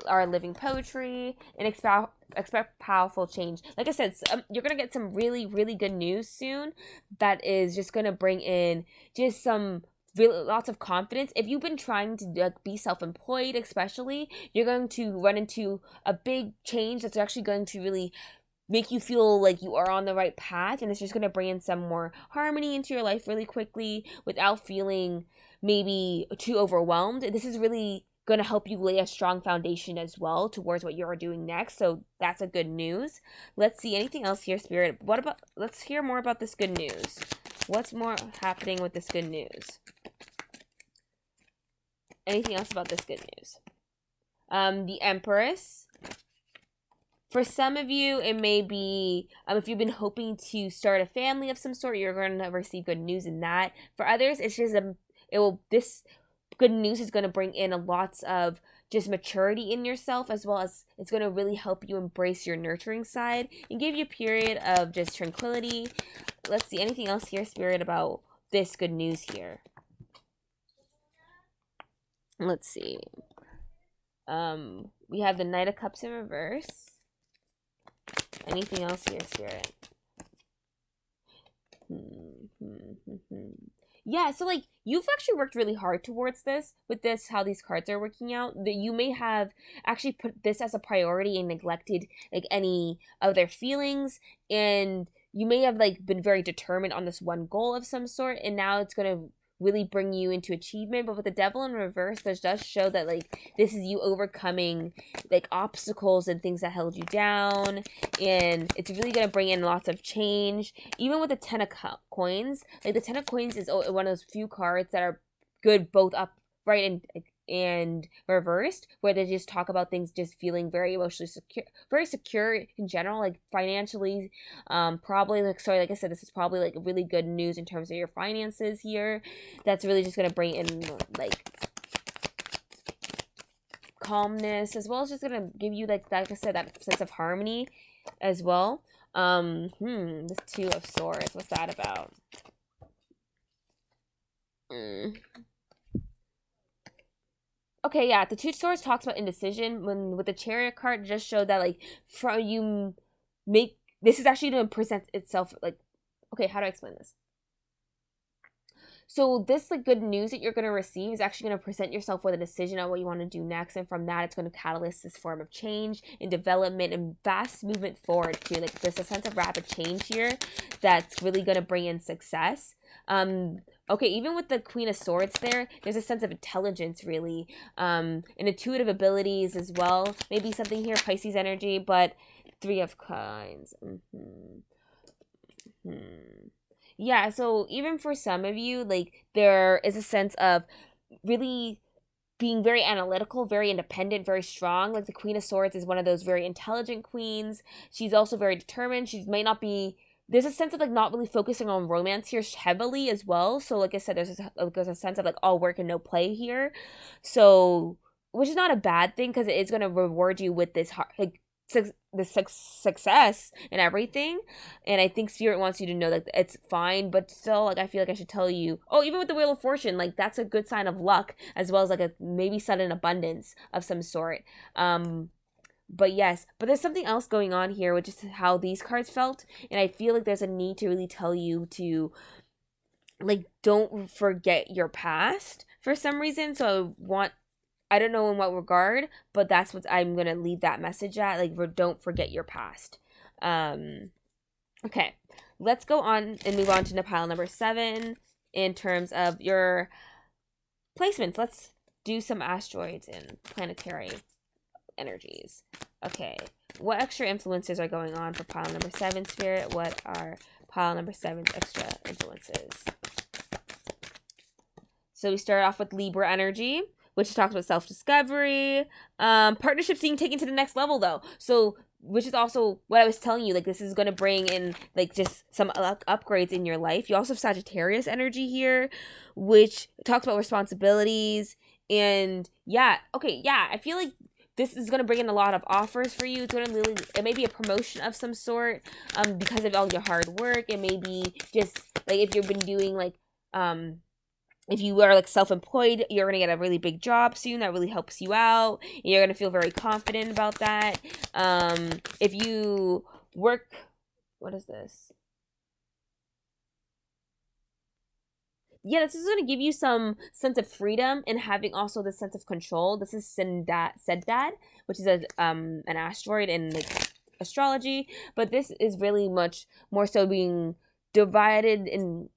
our living poetry, and expect powerful change. Like I said, you're gonna get some really, really good news soon that is just gonna bring in just some really lots of confidence. If you've been trying to be self-employed, especially, you're going to run into a big change that's actually going to really make you feel like you are on the right path, and it's just going to bring in some more harmony into your life really quickly without feeling maybe too overwhelmed. This is really going to help you lay a strong foundation as well towards what you're doing next. So that's a good news. Let's see, anything else here, Spirit? Let's hear more about this good news. What's more happening with this good news? Anything else about this good news? The Empress. For some of you, it may be, if you've been hoping to start a family of some sort, you're going to receive good news in that. For others, it's just, this good news is going to bring in lots of just maturity in yourself, as well as it's going to really help you embrace your nurturing side and give you a period of just tranquility. Let's see, anything else here, Spirit, about this good news here? Let's see. We have the Knight of Cups in reverse. Anything else here, Spirit? Yeah, so like you've actually worked really hard towards this with this, how these cards are working out. That you may have actually put this as a priority and neglected like any of their feelings, and you may have like been very determined on this one goal of some sort, and now it's gonna really bring you into achievement. But with the Devil in reverse, this does show that like this is you overcoming like obstacles and things that held you down, and it's really gonna bring in lots of change. Even with the 10 of coins, like the 10 of coins is one of those few cards that are good both upright and reversed, where they just talk about things just feeling very emotionally secure in general, like financially. Probably like I said, this is probably like really good news in terms of your finances here. That's really just gonna bring in like calmness, as well as just gonna give you like I said, that sense of harmony as well. The 2 of Swords, what's that about? Okay, yeah, the 2 of Swords talks about indecision. When with the Chariot card, just showed that like this is actually going to present itself like, okay, how do I explain this? So this like good news that you're going to receive is actually going to present yourself with a decision on what you want to do next, and from that it's going to catalyst this form of change and development and fast movement forward too. Like there's a sense of rapid change here that's really going to bring in success. Okay, even with the Queen of Swords there's a sense of intelligence really, and intuitive abilities as well. Maybe something here, Pisces energy, but Three of Coins. Yeah, so even for some of you, like there is a sense of really being very analytical, very independent, very strong. Like the Queen of Swords is one of those very intelligent queens. She's also very determined. She might not be, there's a sense of like not really focusing on romance here heavily as well. So like I said, there's a sense of like all work and no play here. So, which is not a bad thing because it is going to reward you with this like the success and everything. And I think Spirit wants you to know that it's fine, but still, like I feel like I should tell you, oh, even with the Wheel of Fortune, like that's a good sign of luck, as well as like a maybe sudden abundance of some sort. But yes, but there's something else going on here, which is how these cards felt, and I feel like there's a need to really tell you to like don't forget your past for some reason. So I don't know in what regard, but that's what I'm going to leave that message at. Like, don't forget your past. Okay, let's go on and move on to pile number 7 in terms of your placements. Let's do some asteroids and planetary energies. Okay, what extra influences are going on for pile number 7, Spirit? What are pile number 7's extra influences? So we start off with Libra energy, which talks about self-discovery, partnerships being taken to the next level though. So, which is also what I was telling you, like this is going to bring in like just some upgrades in your life. You also have Sagittarius energy here, which talks about responsibilities. And yeah, okay, yeah, I feel like this is going to bring in a lot of offers for you. It's going to really, it may be a promotion of some sort, because of all your hard work. It may be just like if you've been doing like, if you are like self-employed, you're going to get a really big job soon that really helps you out. You're going to feel very confident about that. If you work, what is this? Yeah, this is going to give you some sense of freedom and having also the sense of control. This is Sedad, which is an asteroid in like astrology, but this is really much more so being divided and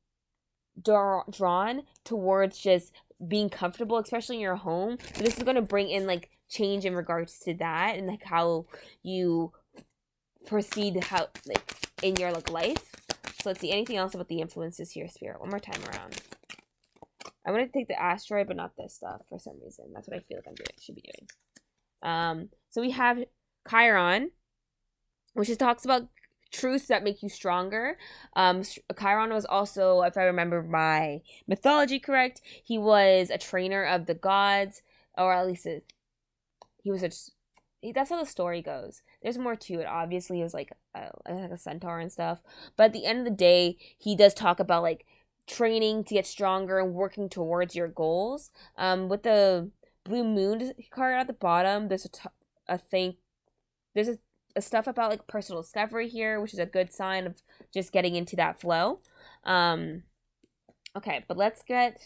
drawn towards just being comfortable, especially in your home. So this is going to bring in like change in regards to that and like how you proceed how like in your like life. So let's see, anything else about the influences here, Spirit? One more time around. I want to take the asteroid, but not this stuff for some reason. That's what I feel like should be doing. So we have Chiron, which talks about truths that make you stronger. Chiron was also, if I remember my mythology correct, he was a trainer of the gods, or at least he was that's how the story goes. There's more to it. Obviously, he was like a centaur and stuff. But at the end of the day, he does talk about like training to get stronger and working towards your goals. With the blue moon card at the bottom, there's there's a stuff about like personal discovery here, which is a good sign of just getting into that flow. Okay, but let's get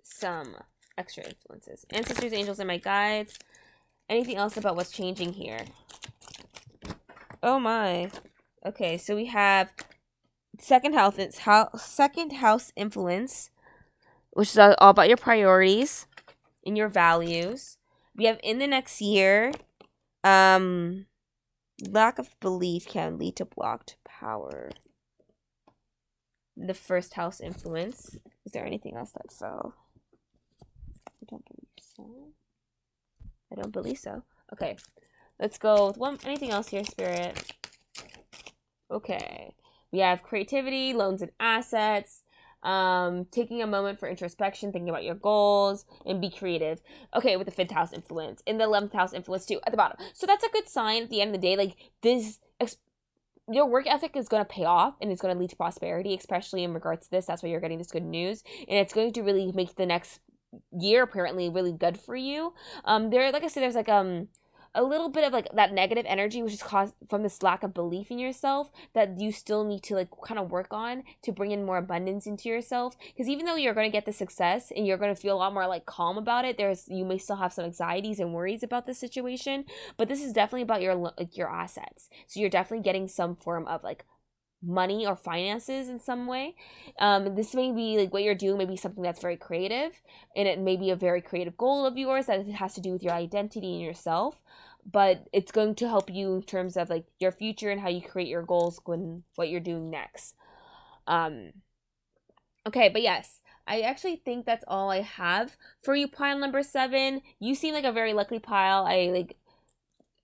some extra influences. Ancestors, angels, and my guides. Anything else about what's changing here? Oh my. Okay, so we have second house influence, which is all about your priorities and your values. We have in the next year, lack of belief can lead to blocked power. The first house influence. Is there anything else that fell? I don't believe so. Okay. Let's go with anything else here, Spirit. Okay. We have creativity, loans and assets, taking a moment for introspection, thinking about your goals, and be creative. Okay, with the 5th house influence. And the 11th house influence too, at the bottom. So that's a good sign at the end of the day. Like, your work ethic is going to pay off, and it's going to lead to prosperity, especially in regards to this. That's why you're getting this good news. And it's going to really make the next year, apparently, really good for you. Like I said, there's like, a little bit of like that negative energy, which is caused from this lack of belief in yourself, that you still need to like kind of work on to bring in more abundance into yourself. Because even though you're going to get the success and you're going to feel a lot more like calm about it, you may still have some anxieties and worries about the situation, but this is definitely about your assets. So you're definitely getting some form of like money or finances in some way. This may be like what you're doing may be something that's very creative, and it may be a very creative goal of yours that it has to do with your identity and yourself, but it's going to help you in terms of like your future and how you create your goals when what you're doing next. Okay, but yes, I actually think that's all I have for you, pile number 7. You seem like a very lucky pile. I like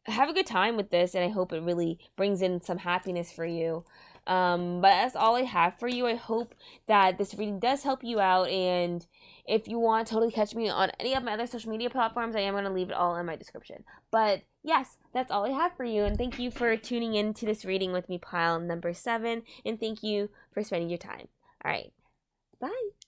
have a good time with this, and I hope it really brings in some happiness for you. But that's all I have for you. I hope that this reading does help you out, and if you want to totally catch me on any of my other social media platforms, I am going to leave it all in my description. But yes, that's all I have for you, and thank you for tuning in to this reading with me, pile number 7, and thank you for spending your time. All right, bye.